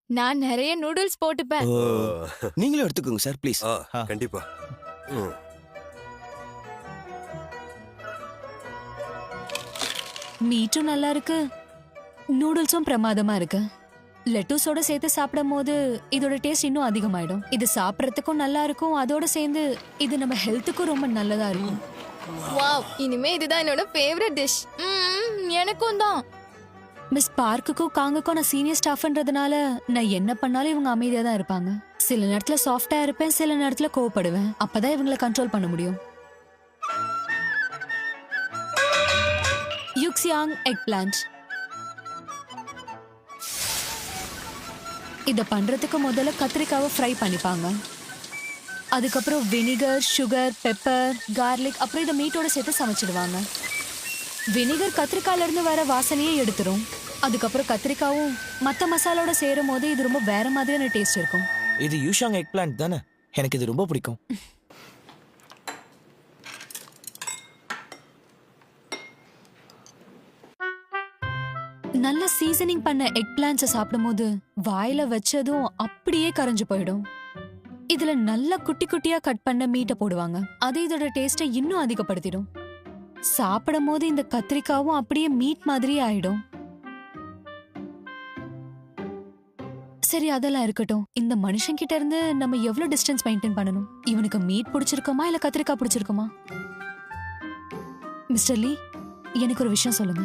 நான் நிறைய நூடுல்ஸ் போட்டுப்பேன். நீங்களும் எடுத்துக்கோங்க சார் ப்ளீஸ். கண்டிப்பா. மீட்டும் நல்லா இருக்கு, நூடுல்ஸும் பிரமாதமா இருக்கு. லெட்டூஸோட சேர்த்து சாப்பிடும் போது இதோட டேஸ்ட் இன்னும் அதிகமாயிடும். இது சாப்பிடறதுக்கும் நல்லா இருக்கும், அதோட சேர்ந்து இது நம்ம ஹெல்த்துக்கும் ரொம்ப நல்லதா இருக்கும். வாவ், இனிமே இதுதான் என்னோட ஃபேவரட் டிஷ். எனக்கும் தான். மிஸ் பார்க்குக்கும் காங்குக்கும் நான் சீனியர் ஸ்டாஃப்ன்றதுனால நான் என்ன பண்ணாலும் இவங்க அமைதியா தான் இருப்பாங்க. சில நேரத்துல சாஃப்டா இருப்பேன், சில நேரத்துல கோவப்படுவேன். அப்பதான் இவங்களை கண்ட்ரோல் பண்ண முடியும். யுக்ஸியாங் எக் பிளான்ட். இத பண்றதுக்கு முதல்ல கத்திரிக்காவை ஃப்ரை பண்ணிப்பாங்க. அதுக்கப்புறம் வினிகர், சுகர், பெப்பர், கார்லிக், அப்புறம் இதை மீட்டோட சேர்த்து சமைச்சிடுவாங்க. வினிகர் கத்திரிக்காயில இருந்து வர வாசனையே எடுத்துரும். அதுக்கப்புறம் கத்திரிக்காவும் மற்ற மசாலோட சேரும் போது இது ரொம்ப வேற மாதிரியான டேஸ்ட் இருக்கும். இது யூஷாங் எக் பிளான்ட் தானே? எனக்கு இது ரொம்ப பிடிக்கும். நல்ல சீசனிங் பண்ண எக் பிளான்ட்ஸை சாப்பிடும்போது வாயில வச்சதும் அப்படியே கரைஞ்சு போயிடும். இதுல நல்ல குட்டி குட்டியா கட் பண்ண மீட்டை போடுவாங்க. அது இதோட டேஸ்டை இன்னும் அதிகப்படுத்திடும். சாப்பிடும் போது இந்த கத்திரிக்காவும் அப்படியே மீட் மாதிரி ஆயிடும். சரி அதெல்லாம் இருக்கட்டும். இந்த மனுஷன் கிட்ட இருந்து நம்ம எவ்வளவு டிஸ்டன்ஸ் மெயின்டைன் பண்ணணும்? இவனுக்கு மீட் பிடிச்சிருக்குமா இல்ல கத்திரிக்காய் பிடிச்சிருக்குமா? மிஸ்டர் லீ, எனக்கு ஒரு விஷயம் சொல்லுங்க.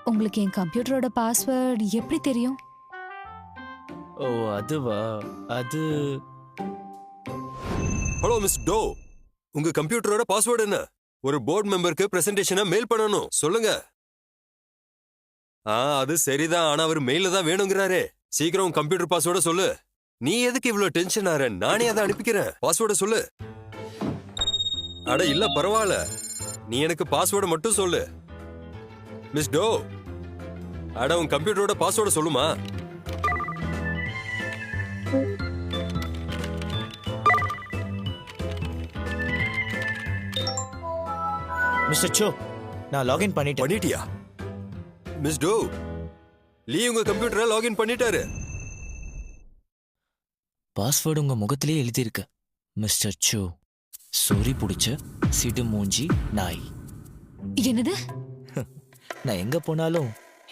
உங்களுக்கு என் கம்ப்யூட்டரோட பாஸ்வேர்ட் எப்படி தெரியும்? ஓ அதுவா? அது ஹலோ மிஸ் டோ, உங்க கம்ப்யூட்டரோட பாஸ்வேர்டு என்ன? ஒரு போர்டு மெம்பருக்கு பிரசன்டேஷனை மெயில் பண்ணணும், சொல்லுங்க. அது சரிதான், ஆனா அவர் மெயில தான் வேணுங்கிறாரே. சீக்கிரம் உன் கம்ப்யூட்டர் பாஸ்வேர்டை சொல்லு. நீ எதுக்கு இவ்வளவு டென்ஷன் ஆற? நானே அதை அனுப்பிக்கிறேன். பாஸ்வேர்டை சொல்லு. அட இல்ல பரவாயில்ல, நீ எனக்கு பாஸ்வேர்டை மட்டும் சொல்லு. மிஸ் டோ, அட உன் கம்ப்யூட்டரோட பாஸ்வேர்டை சொல்லுமா. மிஸ்டர் சோ, நான் லாகின் பண்ணிட்டேன். பண்ணிட்டியா? மிஸ் டோ, லீ உங்க கம்ப்யூட்டரை லாகின் பண்ணிட்டாரு. பாஸ்வேர்டு உங்க முகத்திலே எழுதியிருக்கு. மிஸ்டர் சோ, சொறி புடிச்ச சிடு மூஞ்சி நாய். என்னது? நான் எங்க போனாலும்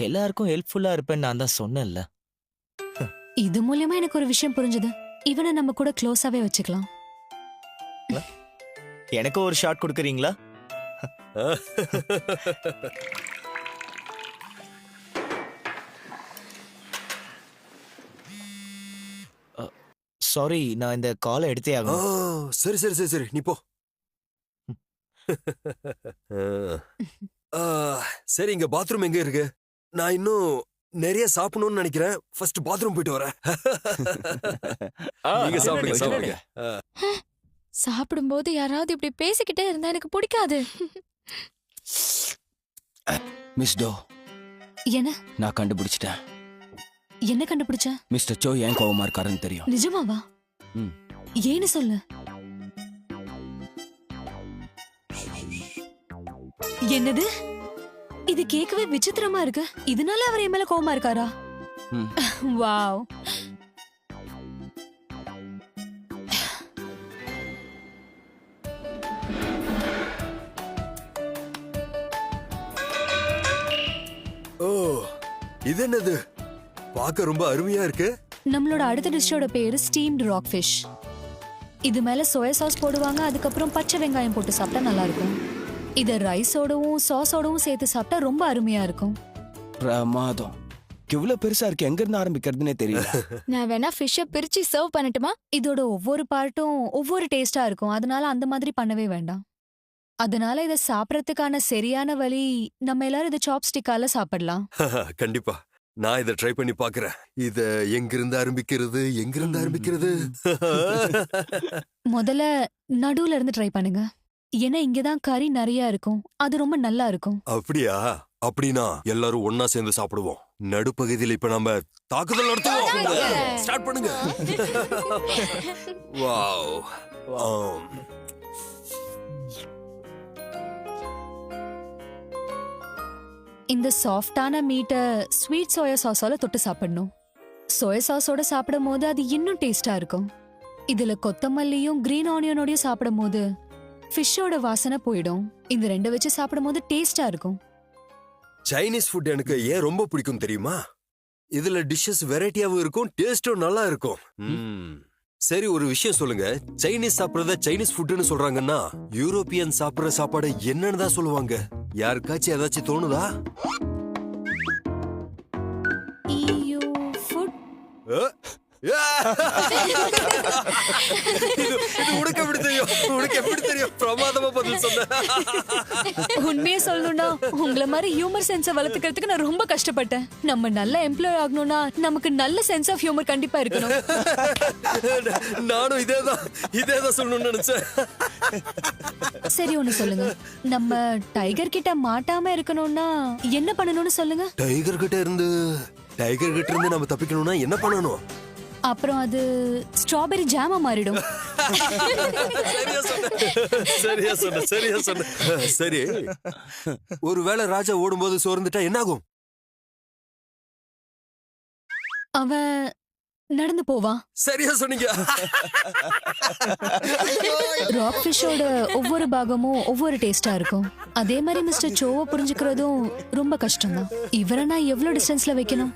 எல்லாருக்கும் ஹெல்ப்ஃபுல்லா இருப்பேன்னு நான் தான் சொன்னேன்ல. இது மூலியமா எனக்கு ஒரு விஷயம் புரிஞ்சது. இவனை நம்ம கூட க்ளோஸாவே வச்சுக்கலாம். எனக்கு ஒரு ஷாட் கொடுக்குறீங்களா? சாரி, நான் இந்த காலை எடுத்தே ஆகணும். சரி சரி சரி சரி, நீ போ. சரி, இங்க பாத்ரூம் எங்க இருக்கு? நான் இன்னும் நிறைய சாப்பிடணும்னு நினைக்கிறேன். ஃபர்ஸ்ட் பாத்ரூம் போயிட்டு வரேன். நீங்க சாப்பிடுங்க சாப்பிடுங்க. சாப்பிடும்போது யாராவது இப்படி பேசிக்கிட்டே இருந்தா எனக்கு பிடிக்காது. மிஸ் டோ, என்ன? நான் கண்டுபிடிச்சிட்டேன். என்ன கண்டுபிடிச்ச? மிஸ்டர் சோ ஏன் கோவமா இருக்காருன்னு தெரியும். நிஜமாவா? ம். ஏன்னு சொல்லு. என்னது? இது கேட்கவே விசித்திரமா இருக்கு. இதனால அவர் என் மேல கோவமா இருக்காரா? ம். வாவ். ஓ, இது என்னது? பார்க்க ரொம்ப அருமையா இருக்கு. நம்மளோட அடுத்த டிஷ்ஷோட பேரு ஸ்டீம்டு ராக் ஃபிஷ். இது மேல சோயா சாஸ் போடுவாங்க. அதுக்கப்புறம் பச்சை வெங்காயம் போட்டு சாப்பிட்டா நல்லா இருக்கும். இத ரைஸோடவும் சாஸோடவும் சேர்த்து சாப்பிட்டா ரொம்ப அருமையா இருக்கும். பிரமாதம். இவ்வளவு பெருசா இருக்கு, எங்க இருந்து ஆரம்பிக்கிறதுனே தெரியல. நான் வேணா ஃபிஷ்ஷை பிரிச்சு சர்வ் பண்ணட்டுமா? இதோட ஒவ்வொரு பார்ட்டும் ஒவ்வொரு டேஸ்டா இருக்கும். அதனால அந்த மாதிரி பண்ணவே வேண்டாம். அதனால இத சாப்பிடறதுக்கான சரியான வழி, நம்ம எல்லாரும் இத சாப்ஸ்டிக்கால சாப்பிடலாம். கண்டிப்பா நான் இதை ட்ரை பண்ணி பாக்குறேன். இத எங்கிருந்து ஆரம்பிக்கிறது, எங்கிருந்து ஆரம்பிக்கிறது? முதல்ல நடுவுல இருந்து ட்ரை பண்ணுங்க. ஏன்னா இங்கதான் கறி நிறைய இருக்கும். அது ரொம்ப நல்லா இருக்கும். அப்படியா? அப்படின்னா எல்லாரும் ஒன்னா சேர்ந்து சாப்பிடுவோம். நடுப்பகுதியில் இப்ப நம்ம தாக்குதல் நடத்துவோம். ஸ்டார்ட் பண்ணுங்க. வாவ். இந்த சாஃப்டான மீட்டை ஸ்வீட் சோயா சாஸால தொட்டு சாப்பிடணும். சோயா சாஸோட சாப்பிடும் போது அது இன்னும் டேஸ்டா இருக்கும். இதுல கொத்தமல்லியும் கிரீன் ஆனியனோடயும் சாப்பிடும் போது ஃபிஷ்ஷோட வாசனை போயிடும். இந்த ரெண்டை வச்சு சாப்பிடும் போது டேஸ்டா இருக்கும். சைனீஸ் ஃபுட் எனக்கு ஏன் ரொம்ப பிடிக்கும் தெரியுமா? இதுல டிஷ்ஷஸ் வெரைட்டியாவும் இருக்கும், டேஸ்டும் நல்லா இருக்கும். சரி, ஒரு விஷயம் சொல்லுங்க. சைனீஸ் சாப்பிடுறத சைனீஸ் ஃபுட்னு சொல்றாங்கன்னா யூரோப்பியன் சாப்பிடுற சாப்பாடு என்னன்னு தான் சொல்லுவாங்க. யாருக்காச்சும் ஏதாச்சும் தோணுதா? EU food. உனக்கு எப்படி தெரியும்? உனக்கு எப்படி தெரியும்? பிரமாதமா பதில் சொன்ன. உண்மையை சொல்லணும்னா உங்களை மாதிரி ஹியூமர் சென்ஸை வளர்த்துக்கிறதுக்கு நான் ரொம்ப கஷ்டப்பட்டேன். நம்ம நல்ல எம்ப்ளாய் ஆகணும்னா நமக்கு நல்ல சென்ஸ் ஆஃப் ஹியூமர் கண்டிப்பா இருக்கணும். நானும் இதேதான் சொல்லணும்னு நினைச்சேன். சரி, ஒண்ணு சொல்லுங்க. நம்ம டைகர் கிட்ட மாட்டாம இருக்கணும்னா என்ன பண்ணணும்னு சொல்லுங்க. டைகர் கிட்ட இருந்து நம்ம தப்பிக்கணும்னா என்ன பண்ணணும்? அப்புறம் அது ஸ்ட்ராபெரி ஜாமா மாறிடும். சரியா சொன்ன. சரி, ஒருவேளை ராஜா ஓடும்போது சோர்ந்துட்டா என்ன ஆகும்? அவன் நடந்து போவா. சரியா சொன்னீங்க. ராக் ஃபிஷோட ஒவ்வொரு பாகமும் ஒவ்வொரு டேஸ்டா இருக்கும். அதே மாதிரி மிஸ்டர் சோவை புரிஞ்சுக்கிறதும் ரொம்ப கஷ்டம் தான். இவரை நான் எவ்வளவு டிஸ்டன்ஸ்ல வைக்கணும்?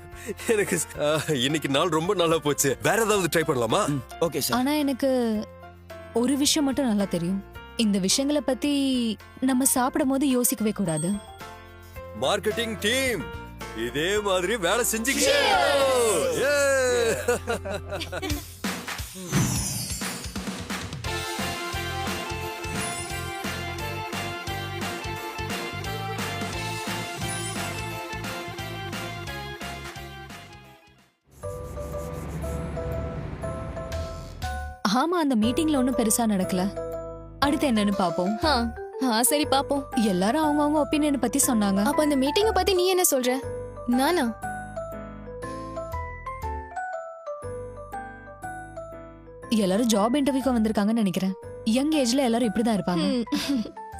எனக்கு இன்னைக்கு நாள் ரொம்ப நல்லா போச்சு. வேற ஏதாவது ட்ரை பண்ணலாமா? Okay sir. ஆனா எனக்கு ஒரு விஷயம் மட்டும் நல்லா தெரியும். இந்த விஷயங்களை பத்தி நம்ம சாப்பிடும் போது யோசிக்கவே கூடாது. மார்க்கெட்டிங் டீம் இதே மாதிரி வேலை செஞ்சீங்க. ஆமா, அந்த மீட்டிங்ல ஒண்ணும் பெருசா நடக்கல. அடுத்து என்னன்னு பாப்போம். சரி பாப்போம். எல்லாரும் அவங்கவங்க ஒப்பீனியன் பத்தி சொன்னாங்க. அப்ப அந்த மீட்டிங்க பத்தி நீ என்ன சொல்ற? நானா? எல்லாரும் ஜாப் இன்டர்வியூக்கு வந்திருக்காங்கன்னு நினைக்கிறேன். யங் ஏஜ்ல எல்லாரும் இப்படிதான் இருப்பாங்க.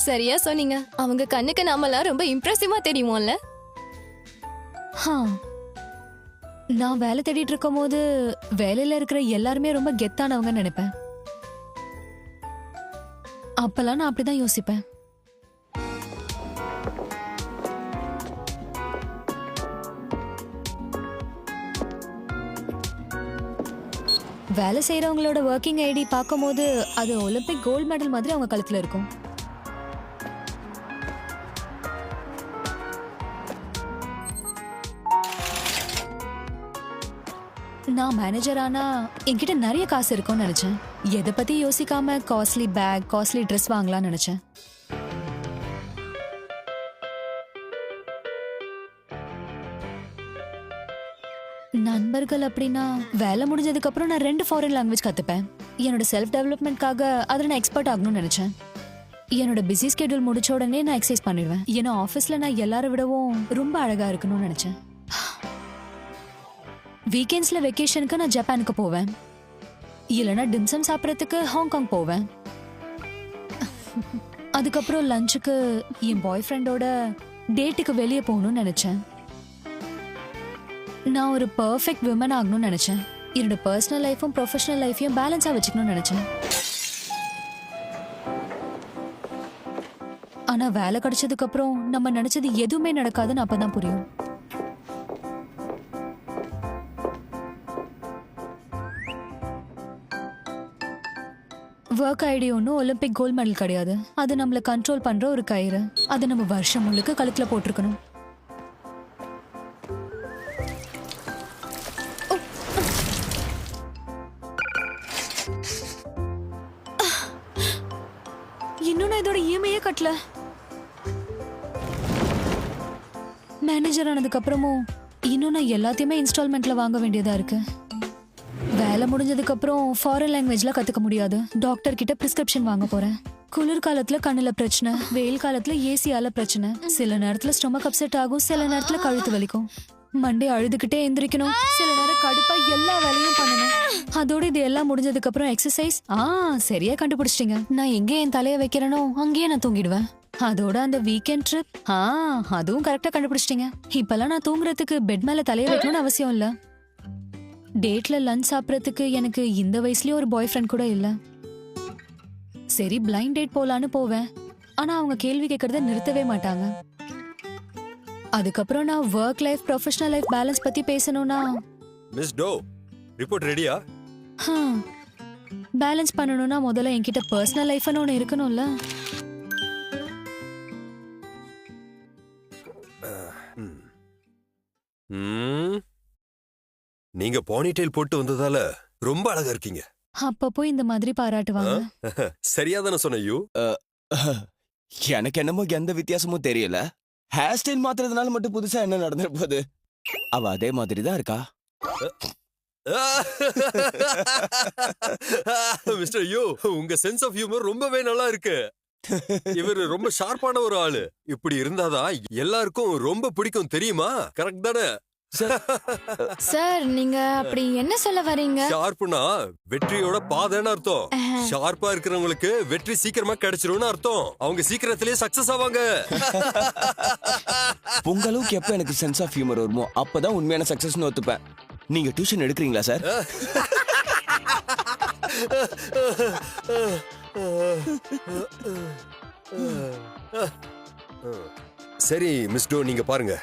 சரியா சொன்னீங்க. அவங்க கண்ணுக்கு நாமெல்லாம் ரொம்ப இம்ப்ரெசிவா தெரியுமோல்ல. நான் வேலை தேடிட்டு இருக்கும் போது வேலையில இருக்கிற எல்லாருமே ரொம்ப கெத்தானவங்க நினைப்பேன். அப்பெல்லாம் நான் அப்படிதான் யோசிப்பேன். வேலை செய்யறவங்களோட ஒர்க்கிங் ஐடி பார்க்கும்போது அது ஒலிம்பிக் கோல்ட் மெடல் மாதிரி அவங்க கழுத்துல இருக்கும். நான் மேனேஜர் ஆனா என்கிட்ட நிறைய காசு இருக்கும்னு நினைச்சேன். எதை பத்தி யோசிக்காம காஸ்ட்லி பேக், காஸ்ட்லி ட்ரெஸ் வாங்கலாம்னு நினைச்சேன். நண்பர்கள் அப்படின்னா வேலை முடிஞ்சதுக்கு அப்புறம் நான் 2 ஃபாரின் லாங்குவேஜ் கத்துப்பேன். என்னோட செல்ஃப் டெவலப்மெண்ட்காக அதில் நான் எக்ஸ்பர்ட் ஆகணும்னு நினைச்சேன். என்னோட பிஸி ஸ்கெடியூல் முடிச்ச உடனே நான் எக்ஸசைஸ் பண்ணிடுவேன். ஏன்னா ஆஃபீஸ்ல நான் எல்லாரை விடவும் ரொம்ப அழகா இருக்கணும்னு நினைச்சேன். வீக்கெண்ட்ஸ்ல வெக்கேஷனுக்கு நான் ஜப்பானுக்கு போவேன். இல்லைன்னா டிம்சம் சாப்பிட்றதுக்கு ஹாங்காங் போவேன். அதுக்கப்புறம் லஞ்சுக்கு என் பாய் ஃப்ரெண்டோட டேட்டுக்கு வெளியே போகணும்னு நினைச்சேன். நான் ஒரு பெர்ஃபெக்ட் விமன் ஆகணும்னு நினைச்சேன். என்னோட பர்சனல் லைஃபும் ப்ரொஃபஷனல் லைஃபையும் பேலன்ஸா வச்சுக்கணும்னு நினைச்சேன். ஆனா வேலை கிடைச்சதுக்கு அப்புறம் நம்ம நினைச்சது எதுவுமே நடக்காதுன்னு அப்பதான் புரியும். ஒர்க் ஐடி ஒன்றும் ஒலிம்பிக் கோல்ட் மெடல் கிடையாது. அது நம்மள கண்ட்ரோல் பண்ற ஒரு கயிறு. அதை நம்ம வருஷம் முழுக்க கழுத்துல போட்டிருக்கணும். இன்னும் நான் இதோட இஎம்ஐயே கட்டல. மேனேஜர் ஆனதுக்கு அப்புறமும் இன்னும் நான் எல்லாத்தையுமே இன்ஸ்டால்மெண்ட்ல வாங்க வேண்டியதா இருக்கு. வேலை முடிஞ்சதுக்கு அப்புறம் ஃபாரின் லாங்குவேஜ்ல கத்துக்க முடியாது. டாக்டர் கிட்ட பிரிஸ்கிரிப்ஷன் வாங்க போறேன். குளிர்காலத்துல கண்ணுல பிரச்சனை, வெயில் காலத்துல ஏசியால பிரச்சனை, சில நேரத்துல ஸ்டொமக் அப்செட் ஆகும், சில நேரத்துல கழுத்து வலிக்கும், மண்டே அழுதுகிட்டே எந்திரிக்கணும், சில நேரம் கடுப்பா எல்லா வேலையும் பண்ணணும். அதோட இது எல்லாம் முடிஞ்சதுக்கு அப்புறம் எக்ஸசைஸ். சரியா கண்டுபிடிச்சிட்டீங்க. நான் எங்க என் தலைய வைக்கிறேனோ அங்கேயே நான் தூங்கிடுவேன். அதோட அந்த வீக்கெண்ட் ட்ரிப், அதுவும் கரெக்டா கண்டுபிடிச்சிட்டீங்க. இப்பெல்லாம் நான் தூங்குறதுக்கு பெட் மேல தலைய வைக்கணும்னு அவசியம் இல்ல. டேட்ல லஞ்ச் சாப்பிடறதுக்கு எனக்கு இந்த வயசுலயே ஒரு பாய் ஃப்ரெண்ட் கூட இல்ல. சரி பிளைண்ட் டேட் போலான்னு போவேன். ஆனா அவங்க கேள்வி கேட்கறத நிறுத்தவே மாட்டாங்க. அதுக்கப்புறம் நான் work life professional life balance பத்தி பேசணும்னா மிஸ் டோ ரிப்போர்ட் ரெடியா? பேலன்ஸ் பண்ணணும்னா முதல்ல என்கிட்ட பர்சனல் லைஃப்னு ஒன்று இருக்கணும்ல. நீங்க போனிடெயில் போட்டு வந்ததால ரொம்ப அழகா இருக்கீங்க. அப்பப்போ இந்த மாதிரி பாராட்டுவாங்க. சரியா தானே சொன்ன யூ? எனக்கு என்னமோ எந்த வித்தியாசமும் தெரியல. ஹேர் ஸ்டைல் மாத்துறதுனால மட்டும் புதுசா என்ன நடந்துற போகுது? அவ அதே மாதிரி தான் இருக்கா. மிஸ்டர் யூ, உங்க சென்ஸ் ஆஃப் ஹியூமர் ரொம்பவே நல்லா இருக்கு. இவர் ரொம்ப ஷார்ப்பான ஒரு ஆளு. இப்படி இருந்தாதான் எல்லாருக்கும் ரொம்ப பிடிக்கும் தெரியுமா? கரெக்ட் தானே? சார் நீங்க அப்படி என்ன சொல்ல வரீங்க? ஷார்ப்னா வெற்றியோட பாதைன்னு அர்த்தம். ஷார்ப்பா இருக்கிறவங்களுக்கு வெற்றி சீக்கிரமா கிடைச்சிரும்னு அர்த்தம். அவங்க சீக்கிரத்திலேயே சக்சஸ் ஆவாங்க. பொங்கலுக்கு எப்ப எனக்கு சென்ஸ் ஆஃப் ஹியூமர் வருமோ அப்பதான் உண்மையான சக்சஸ்னு ஒத்துப்பேன். நீங்க டியூஷன் எடுக்கிறீங்களா சார்? சரி மிஸ் டோ, நீங்க பாருங்க.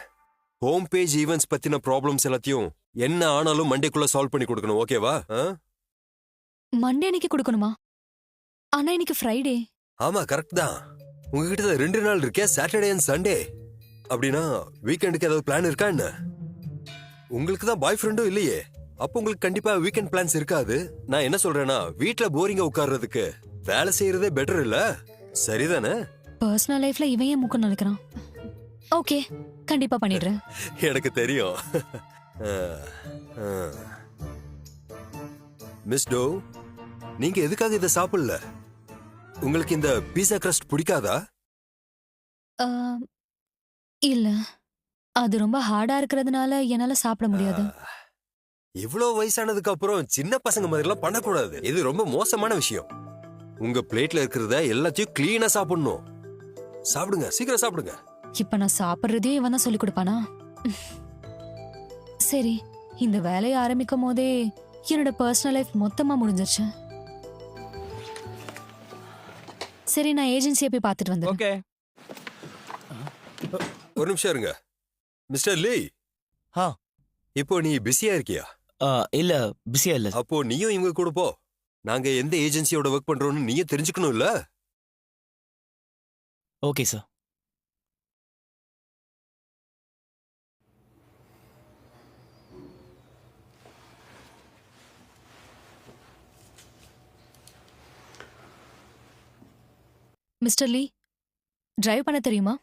ஹோம் பேஜ் ஈவென்ட்ஸ் பத்தின ப்ராப்ளம்ஸ் எல்லாத்தையும் என்ன ஆனாலும் மண்டேக்குள்ள சால்வ் பண்ணி கொடுக்கணும், ஓகேவா? மண்டே அன்னைக்கு கொடுக்கணுமா? ஆனா இன்னைக்கு ஃப்ரைடே. ஆமா, கரெக்ட் தான். உங்ககிட்ட 2 நாள் இருக்கே, சாட்டர்டே அண்ட் சண்டே. அப்படின்னா வீக்கெண்டுக்கு ஏதாவது பிளான் இருக்கா என்ன? உங்களுக்கு தான் பாய் ஃப்ரெண்டும் இல்லையே, அப்போ உங்களுக்கு கண்டிப்பா வீக்கெண்ட் பிளான்ஸ் இருக்காது. நான் என்ன சொல்றேன்னா, வீட்ல போரிங்கா உட்கார்றதுக்கு வேலை செய்யறதே பெட்டர் இல்ல? சரிதானே? பர்சனல் லைஃப்ல இவன் ஏன் மூக்க நினைக்கிறான்? ஓகே, கண்டிப்பா பண்ணிடுறேன். எனக்கு தெரியும். மிஸ் டோ, நீங்க எதுக்காக இதை சாப்பிடல? உங்களுக்கு இந்த பீஸா கிரஸ்ட் பிடிக்காதா? ஆ, இல்ல, அது ரொம்ப ஹார்டா இருக்கிறதுனால என்னால சாப்பிட முடியாது. இவ்ளோ வயசானதுக்கு அப்புறம் சின்ன பசங்க மாதிரி எல்லாம் பண்ணக்கூடாது. இது ரொம்ப மோசமான விஷயம். உங்க பிளேட்ல இருக்கிறத எல்லாத்தையும் கிளீனா சாப்பிடணும். சாப்பிடுங்க, சீக்கிரம் சாப்பிடுங்க. இப்ப நான் சாப்பிடுறதே இவன் தான் சொல்லி கொடுப்பானா? சரி, இந்த வேலையை ஆரம்பிக்கும் போதே என்னோட பர்சனல் லைஃப் மொத்தமா முடிஞ்சிருச்சு. சரி, நான் ஏஜென்சியை போய் பார்த்துட்டு வந்தேன். ஓகே. ஒரு நிமிஷம் இருங்க. மிஸ்டர் லீ, ஆ. இப்போ நீ பிஸியா இருக்கியா? இல்ல பிஸியா இல்ல. அப்போ நீயும் இவங்க கூட போ. நாங்க எந்த ஏஜென்சியோட ஒர்க் பண்றோம்னு நீயும் தெரிஞ்சுக்கணும் இல்ல? Okay sir. மிஸ்டர் லீ, டிரைவ் பண்ண தெரியுமா?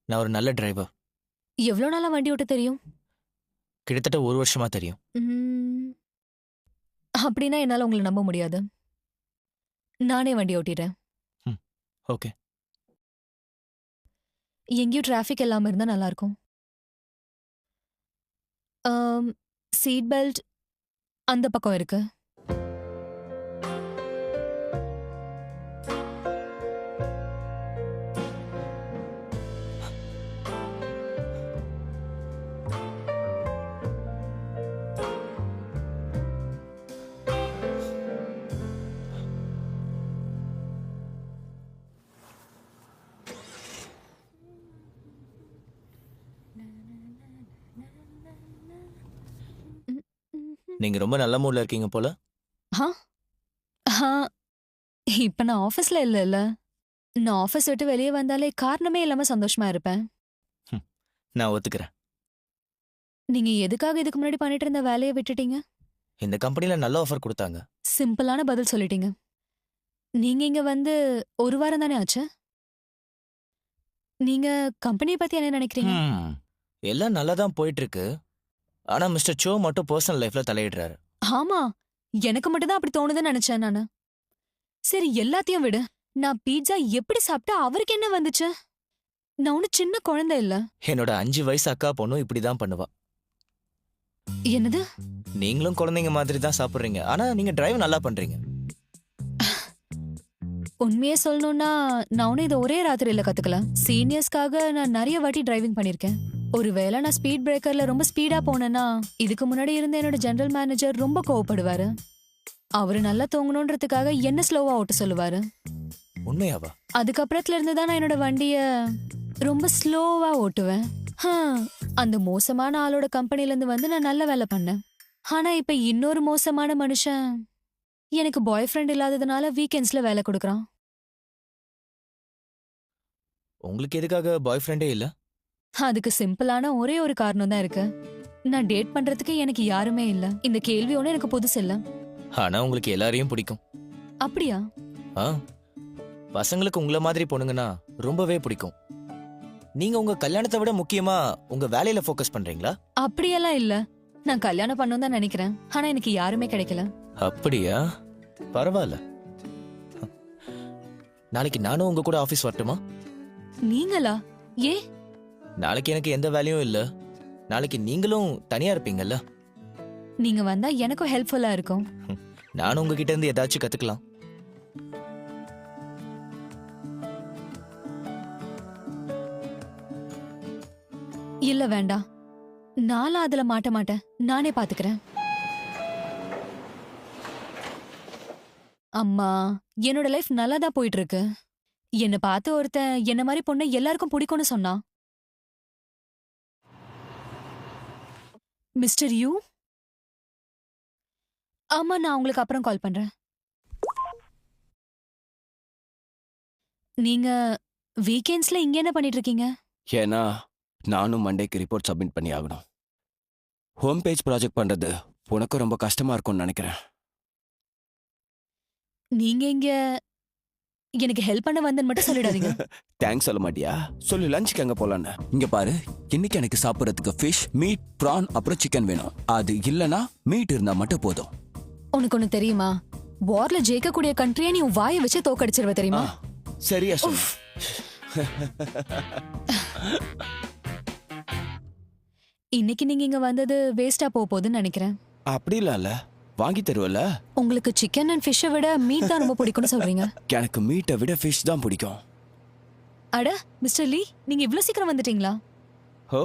நான் ஒரு நல்ல டிரைவர். எவ்வளவு நாளா வண்டி ஓட்ட தெரியும்? கிட்டத்தட்ட 1 வருஷமா தெரியும். அப்படின்னா என்னால உங்களை நம்ப முடியாது. நானே வண்டி ஓட்டிடுறேன். ஓகே. எங்கேயும் டிராஃபிக் இல்லாம இருந்தா நல்லா இருக்கும். சீட் பெல்ட் அந்த பக்கம் இருக்கு. நீங்க ரொம்ப நல்ல மூட்ல இருக்கீங்க போல. இப்ப நான் ஆபீஸ்ல இல்ல. நான் ஆபீஸ் விட்டு வெளியே வந்தாலே காரணமே இல்லாம சந்தோஷமா இருப்பேன். நான் ஒத்துக்கிறேன். நீங்க எதுக்காக இதுக்கு முன்னாடி பண்ணிட்டு இருந்த வேலையை விட்டுட்டீங்க? இந்த கம்பெனில நல்ல ஆஃபர் கொடுத்தாங்க. சிம்பிளான பதில் சொல்லிட்டீங்க. நீங்க இங்க வந்து 1 வாரம் தானே ஆச்சு? நீங்க கம்பெனியை பத்தி என்ன நினைக்கிறீங்க? எல்லாம் நல்லா தான் போயிட்டு இருக்கு. ஆனா மிஸ்டர் சோ மட்டும் பர்சனல் லைஃப்ல தலையிடுறாரு. ஆமா, எனக்கு மட்டும் தான் அப்படி தோணுதுன்னு நினைச்சேன் நானு. சரி, எல்லாத்தையும் விடு. நான் பீட்சா எப்படி சாப்பிட்டா அவருக்கு என்ன வந்துச்சு? நான் ஒன்னும் சின்ன குழந்தை இல்ல. என்னோட 5 வயசு அக்கா பொண்ணும் இப்படிதான் பண்ணுவா. என்னது? நீங்களும் குழந்தைங்க மாதிரி தான் சாப்பிடுறீங்க. ஆனா நீங்க டிரைவ் நல்லா பண்றீங்க. உண்மையே சொல்லணும்னா நான் ஒன்னும் இதை ஒரே ராத்திரியில கத்துக்கல. சீனியர்ஸ்க்காக நான் நிறைய வாட்டி டிரைவிங் பண்ணிருக்கேன். ஒருவேளை நான் ஸ்பீட் பிரேக்கர்ல ரொம்ப ஸ்பீடா போனேன்னா இதுக்கு முன்னாடி இருந்த என்னோட ஜெனரல் மேனேஜர் ரொம்ப கோவப்படுவாரு. அவரு நல்லா தூங்கணுன்றதுக்காக என்ன ஸ்லோவா ஓட்ட சொல்லுவாரு. உண்மையாவா? அதுக்கப்புறத்துல இருந்து தான் நான் என்னோட வண்டிய ரொம்ப ஸ்லோவா ஓட்டுவேன். அந்த மோசமான ஆளோட கம்பெனில இருந்து வந்து நான் நல்ல வேலை பண்ணேன். ஆனா இப்ப இன்னொரு மோசமான மனுஷன் எனக்கு பாய் ஃப்ரெண்ட் இல்லாததுனால வீக்கெண்ட்ஸ்ல வேலை கொடுக்கறான். உங்களுக்கு எதுக்காக பாய் ஃப்ரெண்டே இல்ல? அதுக்கு சிம்பிளான ஒரே ஒரு காரணம் தான் இருக்கு. நான் டேட் பண்றதுக்கு எனக்கு யாருமே இல்ல. இந்த கேள்வி ஒண்ணு எனக்கு புதுசு இல்ல. ஆனா உங்களுக்கு எல்லாரையும் பிடிக்கும். அப்படியா? பசங்களுக்கு உங்கள மாதிரி பொண்ணுங்கன்னா ரொம்பவே பிடிக்கும். நீங்க உங்க கல்யாணத்தை விட முக்கியமா உங்க வேலையில ஃபோக்கஸ் பண்றீங்களா? அப்படியெல்லாம் இல்ல. நான் கல்யாணம் பண்ணணும் தான் நினைக்கிறேன். ஆனா எனக்கு யாருமே கிடைக்கல. அப்படியா? பரவாயில்ல. நாளைக்கு நானும் உங்க கூட ஆபீஸ் வரட்டுமா? நீங்களா? ஏ? நாளைக்கு எனக்கு எந்த வேலையும் இல்ல. நாளைக்கு நீங்களும் தனியா இருப்பீங்கல்ல? நீங்க வந்தா எனக்கும் ஹெல்ப்ஃபுல்லா இருக்கும். நானும் உங்ககிட்ட இருந்து ஏதாச்சும் கத்துக்கலாம். இல்ல வேண்டாம். நானும் அதுல மாட்ட மாட்டேன், நானே பாத்துக்கிறேன். அம்மா, என்னோட லைஃப் நல்லா தான் போயிட்டு இருக்கு. என்ன பார்த்து ஒருத்தன் என்ன மாதிரி பொண்ணு எல்லாருக்கும் பிடிக்கும்னு சொன்னான். மிஸ்டர் யூ, ஆமா, நான் உங்களுக்கு அப்புறம் கால் பண்றேன். நீங்க வீக்கெண்ட்ஸ்ல இங்க என்ன பண்ணிட்டு இருக்கீங்க? ஏன்னா நானும் மண்டேக்கு ரிப்போர்ட் சப்மிட் பண்ணி ஆகணும். ஹோம் பேஜ் ப்ராஜெக்ட் பண்றது உனக்கும் ரொம்ப கஷ்டமா இருக்கும்னு நினைக்கிறேன். நீங்க இங்க எனக்கு ஹெல்ப் பண்ண வந்தேன்னு மட்டும் சொல்லிடாதீங்க. தேங்க்ஸ் சொல்ல மாட்டியா? சொல்லு, லஞ்சுக்கு எங்க போலான்னு. இங்க பாரு, இன்னைக்கு எனக்கு சாப்பிடறதுக்கு ஃபிஷ், மீட், ப்ரான் அப்புறம் சிக்கன் வேணும். அது இல்லனா மீட் இருந்தா மட்டும் போதும். உனக்கு ஒண்ணு தெரியுமா? வார்ல ஜெயிக்கக்கூடிய கண்ட்ரியை நீ உன் வாயை வச்சு தோக்கடிச்சிருவ தெரியுமா? சரியா சொல்லு. இன்னைக்கு நீங்க இங்க வந்தது வேஸ்டா போகுதுன்னு நினைக்கிறேன். அப்படிலாம் இல்ல, வாங்கி தருவல. உங்களுக்கு சிக்கன் அண்ட் ஃபிஷ்ஷை விட மீட் தான் ரொம்ப பிடிக்கும்னு சொல்றீங்க. எனக்கு மீட்டை விட ஃபிஷ் தான் பிடிக்கும். அட மிஸ்டர் லீ, நீங்க இவ்ளோ சீக்கிரம் வந்துட்டீங்களா? ஓ,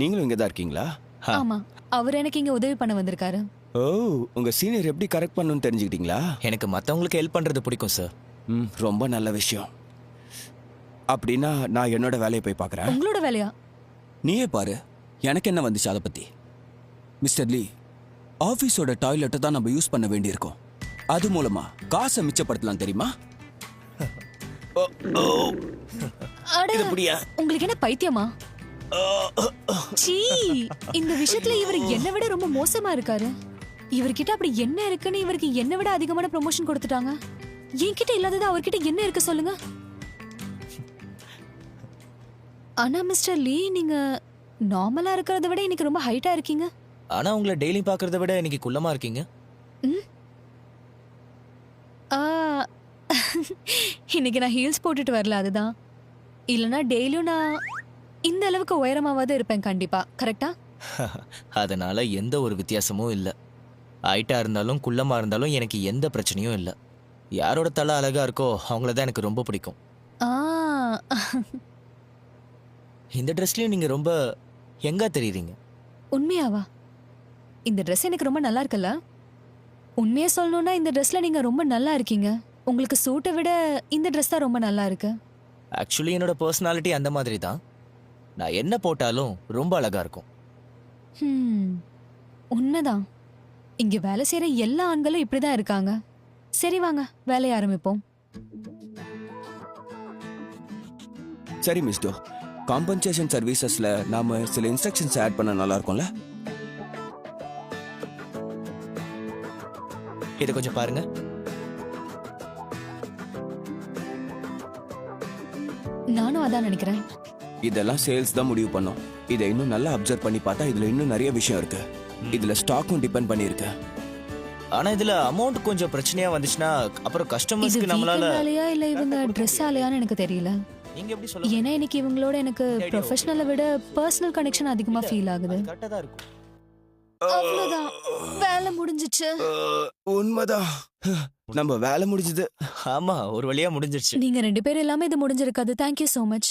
நீங்களும் இங்க தான் இருக்கீங்களா? ஆமா, அவர் எனக்கு இங்க உதவி பண்ண வந்திருக்காரு. ஓ, உங்க சீனியர் எப்படி கரெக்ட் பண்ணணும்னு தெரிஞ்சுக்கிட்டீங்களா? எனக்கு மற்றவங்களுக்கு ஹெல்ப் பண்ணுறது பிடிக்கும் சார். ரொம்ப நல்ல விஷயம். அப்படின்னா நான் என்னோட வேலையை போய் பார்க்குறேன். உங்களோட வேலையா? நீயே பாரு, எனக்கு என்ன வந்துச்சு அதை பத்தி. மிஸ்டர் லீ, ஆஃபீஸோட டாய்லெட்டை தான் நம்ம யூஸ் பண்ண வேண்டியிருக்கோம். அது மூலமா காசை மிச்சப்படுத்தலாம் தெரியுமா? அட, இது புரியா? உங்களுக்கு என்ன பைத்தியமா? சீ, இந்த விஷயத்துல இவர் என்னை விட ரொம்ப மோசமா இருக்காரு. இவர்கிட்ட அப்படி என்ன இருக்குன்னு இவருக்கு என்னை விட அதிகமான ப்ரொமோஷன் கொடுத்துட்டாங்க. என்கிட்ட இல்லாதது அவர்கிட்ட என்ன இருக்கு சொல்லுங்க. ஆனா மிஸ்டர் லீ, நீங்க நார்மலா இருக்கிறத விட இன்னைக்கு ரொம்ப ஹைட்டா இருக்கீங்க. ஆனால் உங்களை டெய்லி பார்க்குறத விட இன்னைக்கு குள்ளமாக இருக்கீங்க. ஆ, இன்னைக்கு நான் ஹீல்ஸ் போட்டுட்டு வரல, அதுதான். இல்லனா டெய்லியும் நான் இந்த அளவுக்கு உயரமாவது இருப்பேன் கண்டிப்பா. கரெக்டா? அதனால எந்த ஒரு வித்தியாசமும் இல்லை. ஹைட்டாக இருந்தாலும் குள்ளமாக இருந்தாலும் எனக்கு எந்த பிரச்சனையும் இல்லை. யாரோட தலை அழகா இருக்கோ அவங்கள தான் எனக்கு ரொம்ப பிடிக்கும். ஆ, இந்த ட்ரெஸ்லயும் நீங்க ரொம்ப எங்க தெரியுறீங்க. உண்மையாவா? இந்த ட்ரெஸ் எனக்கு ரொம்ப நல்லா இருக்குல்ல? உண்மையா சொல்லணும்னா இந்த ட்ரெஸ்ல நீங்க ரொம்ப நல்லா இருக்கீங்க. உங்களுக்கு சூட்டை விட இந்த ட்ரெஸ் தான் ரொம்ப நல்லா இருக்கு. ஆக்சுவலி என்னோட பர்சனாலிட்டி அந்த மாதிரி தான். நான் என்ன போட்டாலும் ரொம்ப அழகா இருக்கும். உண்மைதான். இங்க வேலை செய்யற எல்லா ஆண்களும் இப்படிதான் இருக்காங்க. சரி, வாங்க வேலையை ஆரம்பிப்போம். சரி மிஸ்டோ, காம்பன்சேஷன் சர்வீசஸ்ல நாம சில இன்ஸ்ட்ரக்ஷன்ஸ் ஆட் பண்ண நல்லா இருக்கும்ல? இதை கொஞ்சம் பாருங்க. நானும் அதான் நினைக்கிறேன். இதெல்லாம் சேல்ஸ் தான் முடிவு பண்ணோம். இதை இன்னும் நல்லா அப்சர்வ் பண்ணி பார்த்தா இதுல இன்னும் நிறைய விஷயம் இருக்கு. இதுல ஸ்டாக்கும் டிபெண்ட் பண்ணிருக்கு. ஆனா இதுல அமௌண்ட் கொஞ்சம் பிரச்சனையா வந்துச்சுன்னா அப்புறம் இது கஸ்டமர்ஸ்க்கு நம்மளால வீக்கெண்டாலயா இல்ல இவங்க ட்ரெஸ் ஆலையான்னு எனக்கு தெரியல. நீங்க எப்படி சொல்ல ஏன்னா இன்னைக்கு இவங்களோட எனக்கு ப்ரொஃபஷனலை விட பர்சனல் கனெக்ஷன் அதிகமா ஃபீல் ஆகுது. கரெக்டா தான் இருக்கும். அவ்வளவுதான், வேலை முடிஞ்சிச்சு. உண்மைதான், நம்ம வேலை முடிஞ்சது. ஆமா, ஒரு வழியா முடிஞ்சிருச்சு. நீங்க 2 பேரும் எல்லாமே இது முடிஞ்சிருக்காது. Thank you so much.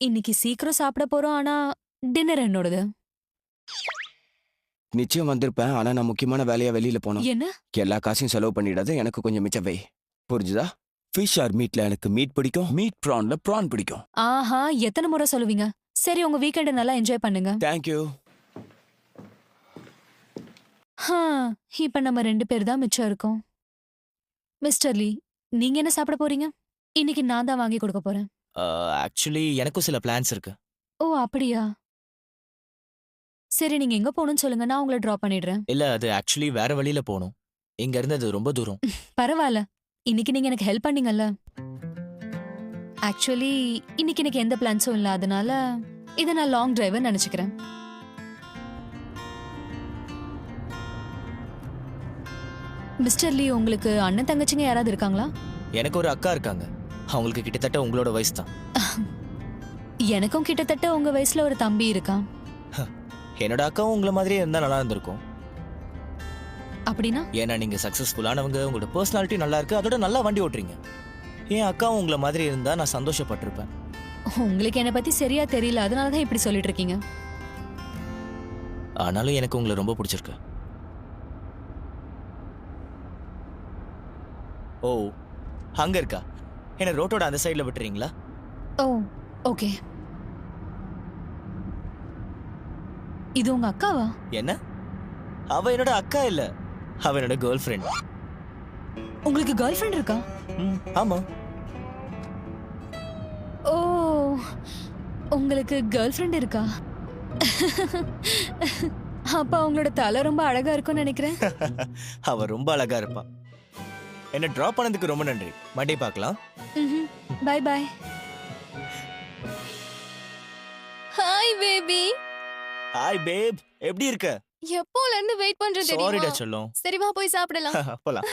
இன்னைக்கு சீக்கிரம் சாப்பிட போறோம், ஆனா டின்னர் என்னோடது. நிச்சயம் வந்திருப்பேன், ஆனா நான் முக்கியமான வேலையா வெளியில போனோம். என்ன? எல்லா காசையும் செலவு பண்ணிடாத, எனக்கு கொஞ்சம் மிச்சம் வை. புரிஞ்சுதா? ஃபிஷ் ஆர் மீட்ல எனக்கு மீட் பிடிக்கும், மீட் ப்ரான்ல ப்ரான் பிடிக்கும். ஆஹா, எத்தனை முறை சொல்லுவீங்க? சரி, உங்க வீக்கெண்டை நல்லா என்ஜாய் பண்ணுங்க. தேங்க்யூ. இப்ப நம்ம 2 பேர் தான் மிச்சம் இருக்கோம். மிஸ்டர் லீ, நீங்க என்ன சாப்பிட போறீங்க? இன்னைக்கு நான் தான் வாங்கி கொடுக்க போறேன். ஆக்சுவலி எனக்கும் சில பிளான்ஸ் இருக்கு. ஓ, அப்படியா? சரி, நீங்க எங்க போகணும்னு சொல்லுங்க, நான் உங்களை டிராப் பண்ணிடுறேன். இல்ல, அது ஆக்சுவலி வேற வழியில போகணும். இங்க இருந்து அது ரொம்ப தூரம். பரவாயில்ல, இன்னைக்கு நீங்க எனக்கு ஹெல்ப் பண்ணீங்கல்ல. ஆக்சுவலி இன்னைக்கு எனக்கு எந்த பிளான்ஸும் இல்ல, அதனால இதை நான் லாங் டிரைவர் நினைச்சுக்கிறேன். மிஸ்டர் லீ, உங்களுக்கு அண்ணன் தங்கச்சிங்க யாராவது இருக்காங்களா? எனக்கு ஒரு அக்கா இருக்காங்க. அவங்களுக்கு கிட்டத்தட்ட உங்களோட வயசு தான். எனக்கும் கிட்டத்தட்ட உங்க வயசுல ஒரு தம்பி இருக்கான். என்னோட அக்காவும் உங்களை மாதிரியே இருந்தா நல்லா இருந்திருக்கும். அப்படின்னா? ஏன்னா நீங்க சக்சஸ்ஃபுல்லானவங்க, உங்களோட பர்சனாலிட்டி நல்லா இருக்கு, அதோட நல்லா வண்டி ஓட்டுறீங்க. என் அக்காவும் உங்களை மாதிரி இருந்தா நான் சந்தோஷப்பட்டிருப்பேன். உங்களுக்கு என்ன பத்தி சரியா தெரியல, அதனால தான் இப்படி சொல்லிட்டு இருக்கீங்க. ஆனாலும் எனக்கு உங்களை ரொம்ப பிடிச்சிருக்கு. ஓ, அங்க இருக்கா? என்ன ரோட்டோட அந்த சைடுல விட்டுறீங்களா? ஓ ஓகே. இது உங்க அக்காவா? என்ன? அவ என்னோட அக்கா இல்ல, அவ என்னோட கேர்ள் ஃப்ரெண்ட். உங்களுக்கு கேர்ள் ஃப்ரெண்ட் இருக்கா? ஆமா. ஓ, உங்களுக்கு கேர்ள் ஃப்ரெண்ட் இருக்கா? அப்ப அவங்களோட தலை ரொம்ப அழகா இருக்கும்னு நினைக்கிறேன். அவ ரொம்ப அழகா இருப்பா. என்ன டிராப் பண்ணதுக்கு ரொம்ப நன்றி. மண்டே பார்க்கலாம். Bye bye. Hi baby. Hi babe, எப்படி இருக்க? எப்போல இருந்து வெயிட் பண்றது சாரிடா தெரியுமா? சொல்லும். சரி வா போய் சாப்பிடலாம். போலாம்.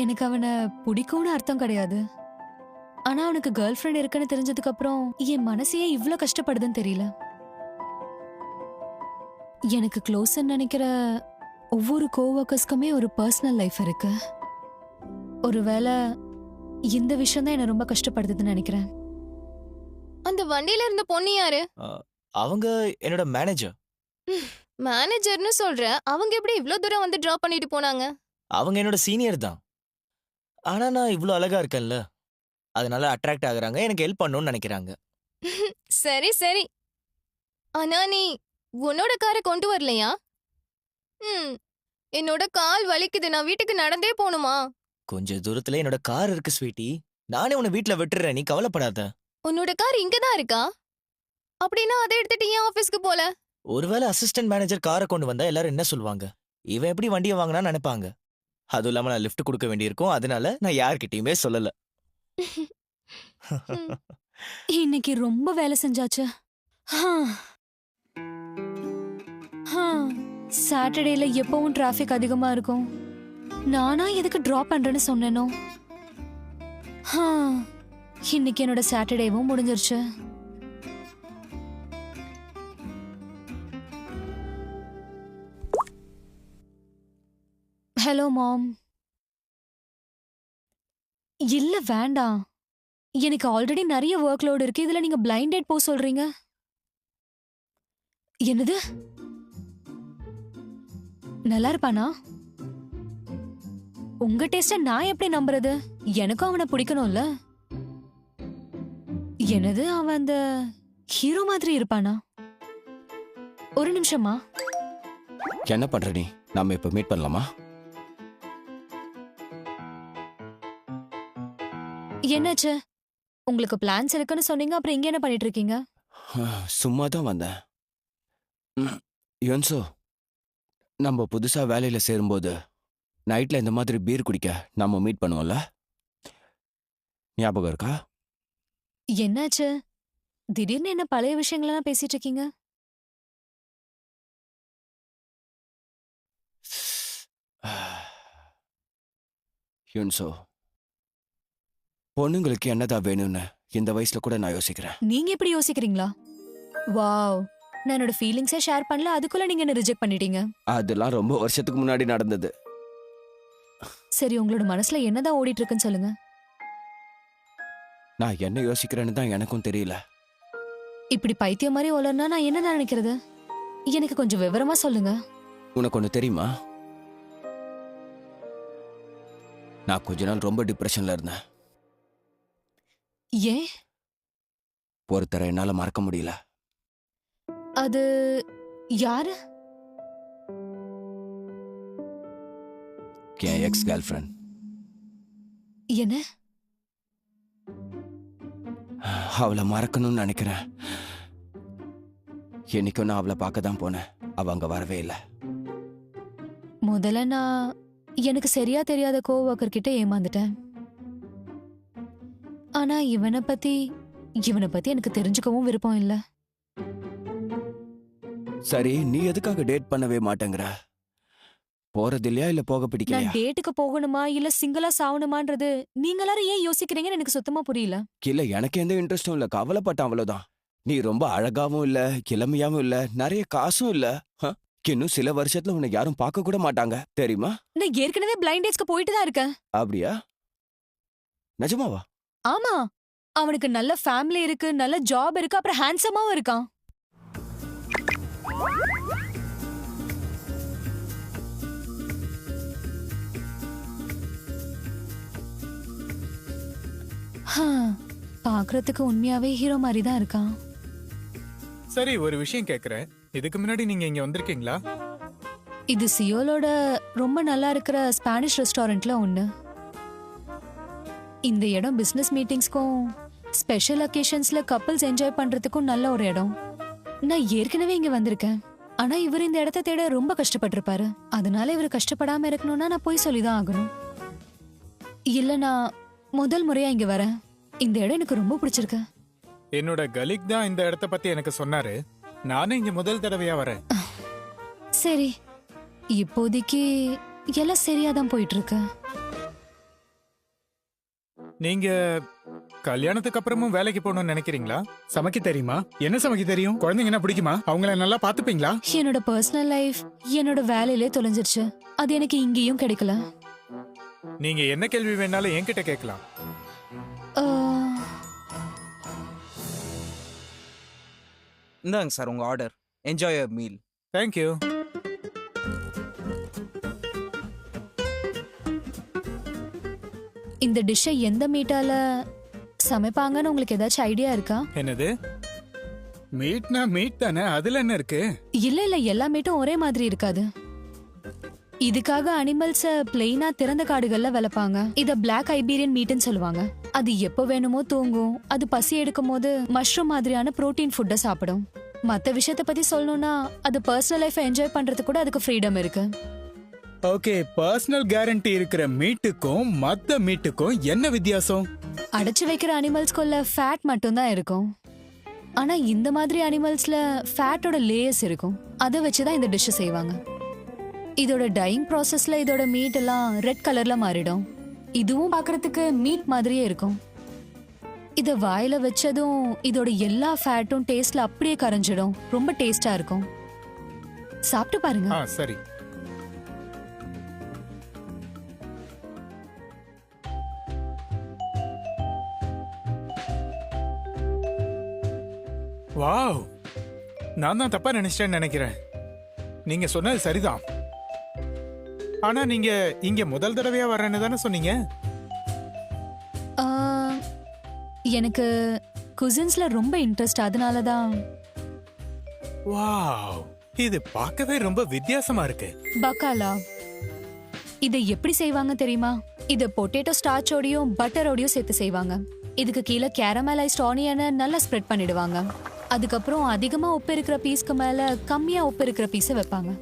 எனக்கு அவனை பிடிக்கும்னு அர்த்தம் கிடையாது. ஆனா அவனுக்கு கேர்ள் ஃப்ரெண்ட் இருக்குன்னு தெரிஞ்சதுக்கு அப்புறம் என் மனசையே இவ்ளோ கஷ்டப்படுதுன்னு தெரியல. எனக்கு க்ளோஸ்ன்னு நினைக்கிற ஒவ்வொரு கோவர்க்கர்ஸ்க்குமே ஒரு பர்சனல் லைஃப் இருக்கு. ஒருவேளை இந்த விஷயம் தான் என்ன ரொம்ப கஷ்டப்படுதுன்னு நினைக்கிறேன். அந்த வண்டியில இருந்த பொண்ணு யாரு? அவங்க என்னோட மேனேஜர். மேனேஜர்னு சொல்ற, அவங்க எப்படி இவ்ளோ தூரம் வந்து டிராப் பண்ணிட்டு போனாங்க? அவங்க என்னோட சீனியர் தான். ஆனா நான் இவ்ளோ அழகா இருக்கேன்ல, அதனால அட்ராக்ட் ஆகுறாங்க, எனக்கு ஹெல்ப் பண்ணணும்னு நினைக்கிறாங்க. சரி சரி. ஆனா நீ உன்னோட காரை கொண்டு வரலையா? என்னோட கால் வலிக்குது, நான் வீட்டுக்கு நடந்தே போணுமா? கொஞ்ச தூரத்துல என்னோட கார் இருக்கு ஸ்வீட்டி. நானே உன்னை வீட்ல விட்டுறேன், நீ கவலைப்படாத. உன்னோட கார் இங்கதான் இருக்கா? அப்படின்னா அதை எடுத்துட்டு ஏன் ஆபீஸ்க்கு போல? ஒருவேளை அசிஸ்டன்ட் மேனேஜர் காரை கொண்டு வந்தா எல்லாரும் என்ன சொல்லுவாங்க? இவன் எப்படி வண்டியை வாங்கினான்னு நினைப்பாங்க. அதுவும் இல்லாம நான் லிஃப்ட் கொடுக்க வேண்டியிருக்கும், அதனால நான் யார்கிட்டயுமே சொல்லல. இன்னைக்கு ரொம்ப வேலை செஞ்சாச்சு. சாட்டர்டேல எப்பவும் டிராஃபிக் அதிகமா இருக்கும். நானா எதுக்கு டிராப் பண்றேன்னு சொன்னேனோ. இன்னைக்கு என்னோட சாட்டர்டேவும் முடிஞ்சிருச்சு. Hello ma'am. இல்ல வேண்டாம், எனக்கு ஆல்ரெடி நிறைய ஒர்க் லோட் இருக்கு. இதுல நீங்க பிளைண்ட் டேட் போக சொல்றீங்க. என்னது? நல்லா இருப்பானா? உங்க டேஸ்ட நான் எப்படி நம்புறது? எனக்கும் அவனை பிடிக்கணும்ல. என்னது, அவன் அந்த ஹீரோ மாதிரி இருப்பானா? ஒரு நிமிஷமா. என்ன பண்ற நீ? நாம இப்ப மீட் பண்ணலாமா? என்னாச்சு? உங்களுக்கு பிளான்ஸ் இருக்குன்னு சொன்னீங்க, அப்புறம் இங்க என்ன பண்ணிட்டு இருக்கீங்க? சும்மா தான் வந்தேன். யோன்சோ, நம்ம புதுசா வேலையில சேரும்போது நைட்ல இந்த மாதிரி பீர் குடிக்க நாம மீட் பண்ணுவோம்ல, ஞாபகம் இருக்கா? என்னாச்சு? திடீர்னு என்ன பழைய விஷயங்களெல்லாம் பேசிட்டு இருக்கீங்க? யோன்சோ, பொண்ணுங்களுக்கு என்னதான் வேணும்னு இந்த வயசுல கூட நான் யோசிக்கிறேன். நீங்க எப்படி யோசிக்கிறீங்களா? வாவ், நான் என்னோட ஃபீலிங்ஸே ஷேர் பண்ணல, அதுக்குள்ள நீங்க என்ன ரிஜெக்ட் பண்ணிட்டீங்க. அதெல்லாம் ரொம்ப வருஷத்துக்கு முன்னாடி நடந்தது. சரி, உங்களோட மனசுல என்னதான் ஓடிட்டு இருக்குன்னு சொல்லுங்க. நான் என்ன யோசிக்கிறேன்னு தான் எனக்கும் தெரியல. இப்படி பைத்தியம் மாதிரி ஒலர்னா நான் என்ன நினைக்கிறது? எனக்கு கொஞ்சம் விவரமா சொல்லுங்க. உனக்கு ஒண்ணு தெரியுமா? நான் கொஞ்ச நாள் ரொம்ப டிப்ரெஷன்ல இருந்தேன். ஏன்? ஒருத்தரை என்னால மறக்க முடியல. அது யாரு? N X girl friend. என்ன? அவளை மறக்கணும்னு நினைக்கிறேன். என்னைக்கும் நான் அவளை பார்க்க தான் போனேன். அவ அங்க வரவே இல்லை. முதல்ல நான் எனக்கு சரியா தெரியாத கோவர்க்கர் கிட்ட ஏமாந்துட்டேன். ஆனா இவனை பத்தி எனக்கு தெரிஞ்சுக்கவும் விருப்பம் இல்ல. சரி, நீ எதுக்காக டேட் பண்ணவே மாட்டேங்கிற? போறது இல்லையா இல்ல போக நான் பிடிக்கலையா? டேட்டுக்கு போகணுமா இல்ல சிங்கிளா சாவணுமான்றது நீங்க எல்லாரும் ஏன் யோசிக்கிறீங்கன்னு எனக்கு சுத்தமா புரியல. இல்ல, எனக்கு எந்த இன்ட்ரெஸ்டும் இல்ல. கவலைப்பட்டேன், அவ்வளவுதான். நீ ரொம்ப அழகாவும் இல்ல, இளமையாவும் இல்ல, நிறைய காசும் இல்ல. இன்னும் சில வருஷத்துல உன்னை யாரும் பார்க்க கூட மாட்டாங்க, தெரியுமா? நான் ஏற்கனவே பிளைண்ட் டேட்ஸ்க்கு போயிட்டு தான் இருக்கேன். அப்படியா? நிஜமாவா? ஆமா, அவனுக்கு நல்ல ஃபேமிலி இருக்கு, நல்ல ஜாப் இருக்கு, அப்புறம் ஹேண்ட்ஸமாவும் இருக்கான். பாக்குறதுக்கு உண்மையாவே ஹீரோ மாதிரி தான் இருக்கான். சரி, ஒரு விஷயம் கேக்குறேன். இதுக்கு முன்னாடி நீங்க இங்க வந்திருக்கீங்களா? இது சியோலோட ரொம்ப நல்லா இருக்கிற ஸ்பானிஷ் ரெஸ்டாரண்ட்ல ஒண்ணு. இந்த இடம் பிசினஸ் மீட்டிங்ஸ்க்கும் ஸ்பெஷல் அக்கேஷன்ஸ்ல கப்பிள்ஸ் என்ஜாய் பண்றதுக்கும் நல்ல ஒரு இடம். நான் ஏற்கனவே இங்க வந்திருக்கேன். ஆனா இவர் இந்த இடத்த தேட ரொம்ப கஷ்டப்பட்டிருப்பாரு. அதனால இவர் கஷ்டப்படாம இருக்கணும்னா நான் போய் சொல்லிதான் ஆகணும். இல்ல, நான் முதல் முறையா இங்க வரேன். இந்த இடம் எனக்கு ரொம்ப பிடிச்சிருக்கு. என்னோட கலிக் தான் இந்த இடத்த பத்தி எனக்கு சொன்னாரு. நானும் இங்க முதல் தடவையா வரேன். சரி, இப்போதைக்கு எல்லாம் சரியாதான் போயிட்டு இருக்கு. நீங்க கல்யாணத்துக்கு அப்புறமும் வேலைக்கு போகணும்னு நினைக்கிறீங்களா? சமைக்க தெரியுமா? என்ன சமைக்க தெரியும்? குழந்தைங்க என்ன பிடிக்குமா? அவங்கள நல்லா பாத்துப்பீங்களா? என்னோட பர்சனல் லைஃப் என்னோட வேலையிலே தொலைஞ்சிருச்சு. அது எனக்கு இங்கேயும் கிடைக்கல. நீங்க என்ன கேள்வி வேணாலும் என்கிட்ட கேட்கலாம். இந்தாங்க சார் உங்க order. Enjoy your meal. Thank you. இந்த டிஷ்ஷை எந்த மீட்டால சமைப்பாங்கன்னு உங்களுக்கு ஏதாச்சும் ஐடியா இருக்கா? என்னது? மீட்னா மீட் தானே, அதுல என்ன இருக்கு? இல்ல, எல்லா மீட்டும் ஒரே மாதிரி இருக்காது. இதுக்காக அனிமல்ஸ பிளெயினா திறந்த காடுகள்ல வளர்ப்பாங்க. இத பிளாக் ஐபீரியன் மீட்னு சொல்லுவாங்க. அது எப்போ வேணுமோ தூங்கும். அது பசி எடுக்கும் போது மஷ்ரூம் மாதிரியான புரோட்டீன் ஃபுட்டை சாப்பிடும். மத்த விஷயத்த பத்தி சொல்லணும்னா அது பர்சனல் லைஃபை என்ஜாய் பண்றது கூட அதுக்கு ஃப்ரீடம் இருக்கு. ஓகே, பர்சனல் கேரண்டி இருக்கிற மீட்டுக்கும் மத்த மீட்டுக்கும் என்ன வித்தியாசம்? அடைச்சு வைக்கிற அனிமல்ஸ்குள்ள ஃபேட் மட்டும் தான் இருக்கும். ஆனா இந்த மாதிரி அனிமல்ஸ்ல ஃபேட்டோட லேயர்ஸ் இருக்கும். அதை வச்சுதான் இந்த டிஷ் செய்வாங்க. இதோட டையிங் ப்ராசஸ்ல இதோட மீட் எல்லாம் ரெட் கலர்ல மாறிடும். இதுவும் பார்க்கிறதுக்கு மீட் மாதிரியே இருக்கும். இத வாயில வச்சதும் இதோட எல்லா ஃபேட்டும் டேஸ்ட்ல அப்படியே கரைஞ்சிடும். ரொம்ப டேஸ்டா இருக்கும். சாப்பிட்டு பாருங்க. சரி. வாவ், நான் தான் தப்பா நினைச்சிட்டேன்னு நினைக்கிறேன். நீங்க சொன்னது சரிதான். ஆனா நீங்க இங்க முதல் தடவையா வர்றேன்னு தானே சொன்னீங்க? ஆ, எனக்கு குசின்ஸ்ல ரொம்ப இன்ட்ரெஸ்ட். அதனாலதான். வாவ், இது பார்க்கவே ரொம்ப வித்தியாசமா இருக்கு. பக்காலா இதை எப்படி செய்வாங்க தெரியுமா? இத பொட்டேட்டோ ஸ்டார்ச்சோடையும் பட்டரோடையும் சேர்த்து செய்வாங்க. இதுக்கு கீழே கேரமலைஸ்ட் ஆனியனை நல்லா ஸ்ப்ரெட் பண்ணிடுவாங்க. அதுக்கப்புறம் அதிகமா உப்பு இருக்கிற பீஸ்க்கு மேல கம்மியா உப்பு இருக்கிற பீஸை வைப்பாங்க.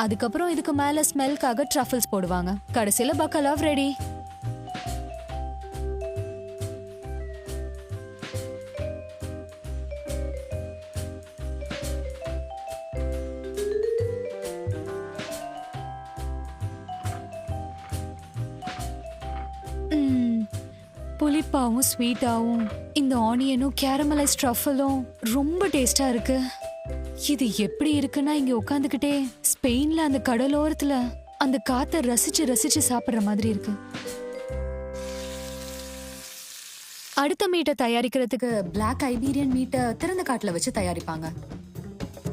அதுக்கப்புறம் இதுக்கு மேல ஸ்மெல்காக ட்ரஃபிள்ஸ் போடுவாங்க. கடைசியில பக்கலாவ் ரெடி. புளிப்பாவும் ஸ்வீட்டாவும் இந்த ஆனியனும் கேரமலைஸ் ட்ரஃபிளும் ரொம்ப டேஸ்டா இருக்கு. இது எப்படி இருக்குன்னா இங்க உட்காந்துக்கிட்டே ஸ்பெயின்ல அந்த கடலோரத்துல அந்த காத்தை ரசிச்சு ரசிச்சு சாப்பிடுற மாதிரி இருக்கு. அடுத்த மீட்டை தயாரிக்கிறதுக்கு பிளாக் ஐபீரியன் மீட்டை திறந்த காட்டுல வச்சு தயாரிப்பாங்க.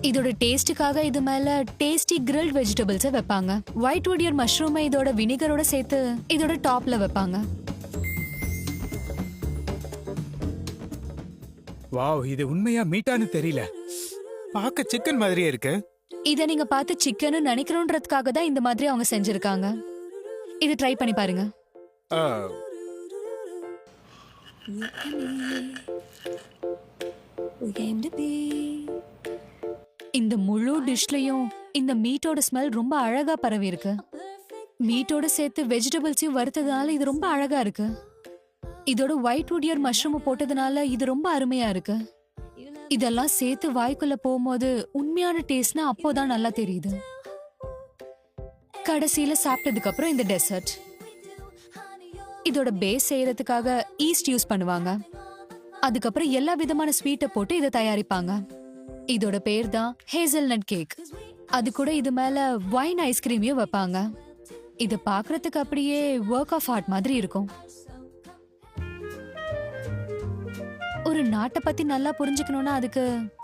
இதோட டேஸ்டுக்காக இது மேல டேஸ்டி கிரில்ட் வெஜிடபிள்ஸை வைப்பாங்க. ஒயிட் வுடியர் மஷ்ரூமை இதோட வினிகரோட சேர்த்து இதோட டாப்ல வைப்பாங்க. வாவ், இது உண்மையா மீட்டான்னு தெரியல. பார்க்க சிக்கன் மாதிரியே இருக்கு. இத நீங்க பார்த்து சிக்கன் நினைக்கணும்ன்றதுக்காக தான் இந்த மாதிரி அவங்க செஞ்சிருக்காங்க. இது ட்ரை பண்ணி பாருங்க. இந்த முழு டிஷ்லயும் இந்த மீட்டோட ஸ்மெல் ரொம்ப அழகா பரவி இருக்கு. மீட்டோட சேர்த்து வெஜிடபிள்ஸையும் வறுத்ததுனால இது ரொம்ப அழகா இருக்கு. இதோட ஒயிட் வுடியர் மஷ்ரூம் போட்டதுனால இது ரொம்ப அருமையா இருக்கு. இதெல்லாம் சேர்த்து வாய்க்குள்ள போகும்போது உண்மையான டேஸ்ட்னா அப்போதான் நல்லா தெரியுது. கடைசியில சாப்பிட்டதுக்கு அப்புறம் இந்த டெசர்ட். இதோட பேஸ் செய்யறதுக்காக ஈஸ்ட் யூஸ் பண்ணுவாங்க. அதுக்கப்புறம் எல்லா விதமான ஸ்வீட்டை போட்டு இதை தயாரிப்பாங்க. இதோட பேர் தான் ஹேசல்நட் கேக். அது கூட இது மேல வைன் ஐஸ்கிரீமையும் வைப்பாங்க. இது பாக்குறதுக்கு அப்படியே ஒர்க் ஆஃப் ஆர்ட் மாதிரி இருக்கும். ஒரு நாட்டை பத்தி நல்லா புரிஞ்சுக்கணும்னா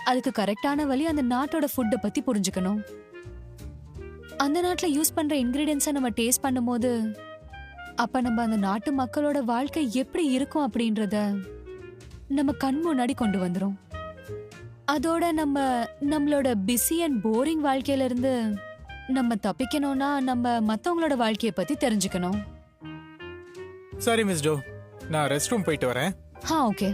அதுக்கு கரெக்டான வழி அந்த நாட்டோட ஃபுட்டை பத்தி புரிஞ்சுக்கணும். அந்த நாட்டுல யூஸ் பண்ற இன்கிரீடியன்ஸை நம்ம டேஸ்ட் பண்ணும்போது அப்ப நம்ம அந்த நாட்டு மக்களோட வாழ்க்கை எப்படி இருக்கும் அப்படின்றத நம்ம கண் முன்னாடி கொண்டு வந்துரும். அதோட நம்மளோட பிஸி அண்ட் போரிங் வாழ்க்கையில இருந்து நம்ம தப்பிக்கணும்னா நம்ம மத்தவங்களோட வாழ்க்கைய பத்தி தெரிஞ்சுக்கணும். சரி மிஸ் டோ, நான் ரெஸ்ட் ரூம் போயிட்டு வரேன். ஓகே.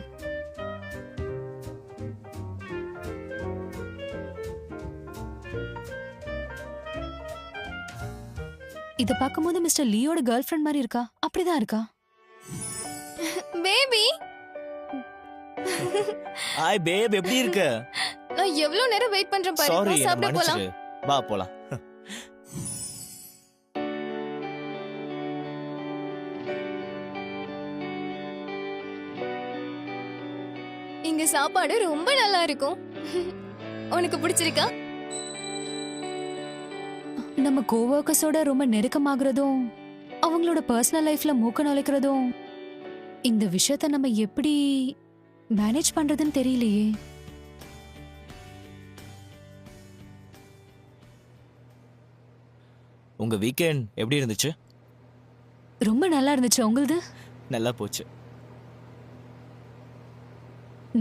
இத பாக்கும்போது மிஸ்டர் லியோட கேர்ள் ஃப்ரெண்ட் மாதிரி இருக்கா? அப்படிதான் இருக்கா? பேபி, ஹாய் பேப், எப்படி இருக்க? நான் எவ்வளவு நேரம் வெயிட் பண்றேன் பாரு. சாரி, வா, சாப்பிட போலாம். மன்னிச்சிடு. வா போலாம். இங்க சாப்பாடு ரொம்ப நல்லா இருக்கும். உனக்கு பிடிச்சிருக்கா? நம்ம கோவர்க்கர்ஸோட ரொம்ப நெருக்கமாகறதும் அவங்களோட பர்சனல் லைஃப்ல மூக்க நுழைக்கிறதும் இந்த விஷயத்த நம்ம எப்படி மேனேஜ் பண்றதுன்னு தெரியலையே. உங்க வீக்கெண்ட் எப்படி இருந்துச்சு? ரொம்ப நல்லா இருந்துச்சு. உங்களுது? நல்லா போச்சு.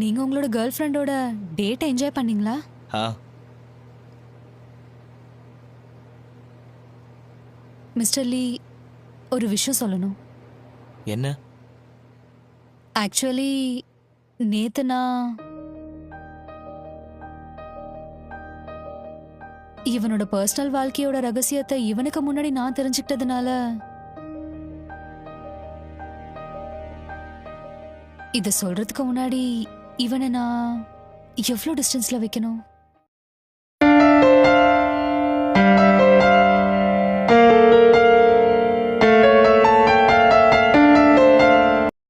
நீங்க உங்களோட கேர்ள் ஃப்ரெண்டோட டேட் என்ஜாய் பண்ணீங்களா? ஆ, மிஸ்டர் லீ, ஒரு விஷயம் சொல்லணும். என்ன? ஆக்சுவலி நேத்து நான் இவனோட பர்சனல் வாழ்க்கையோட ரகசியத்தை இவனுக்கு முன்னாடி நான் தெரிஞ்சுக்கிட்டதுனால இத சொல்றதுக்கு முன்னாடி இவனை நான் எவ்வளவு டிஸ்டன்ஸ்ல வைக்கணும்?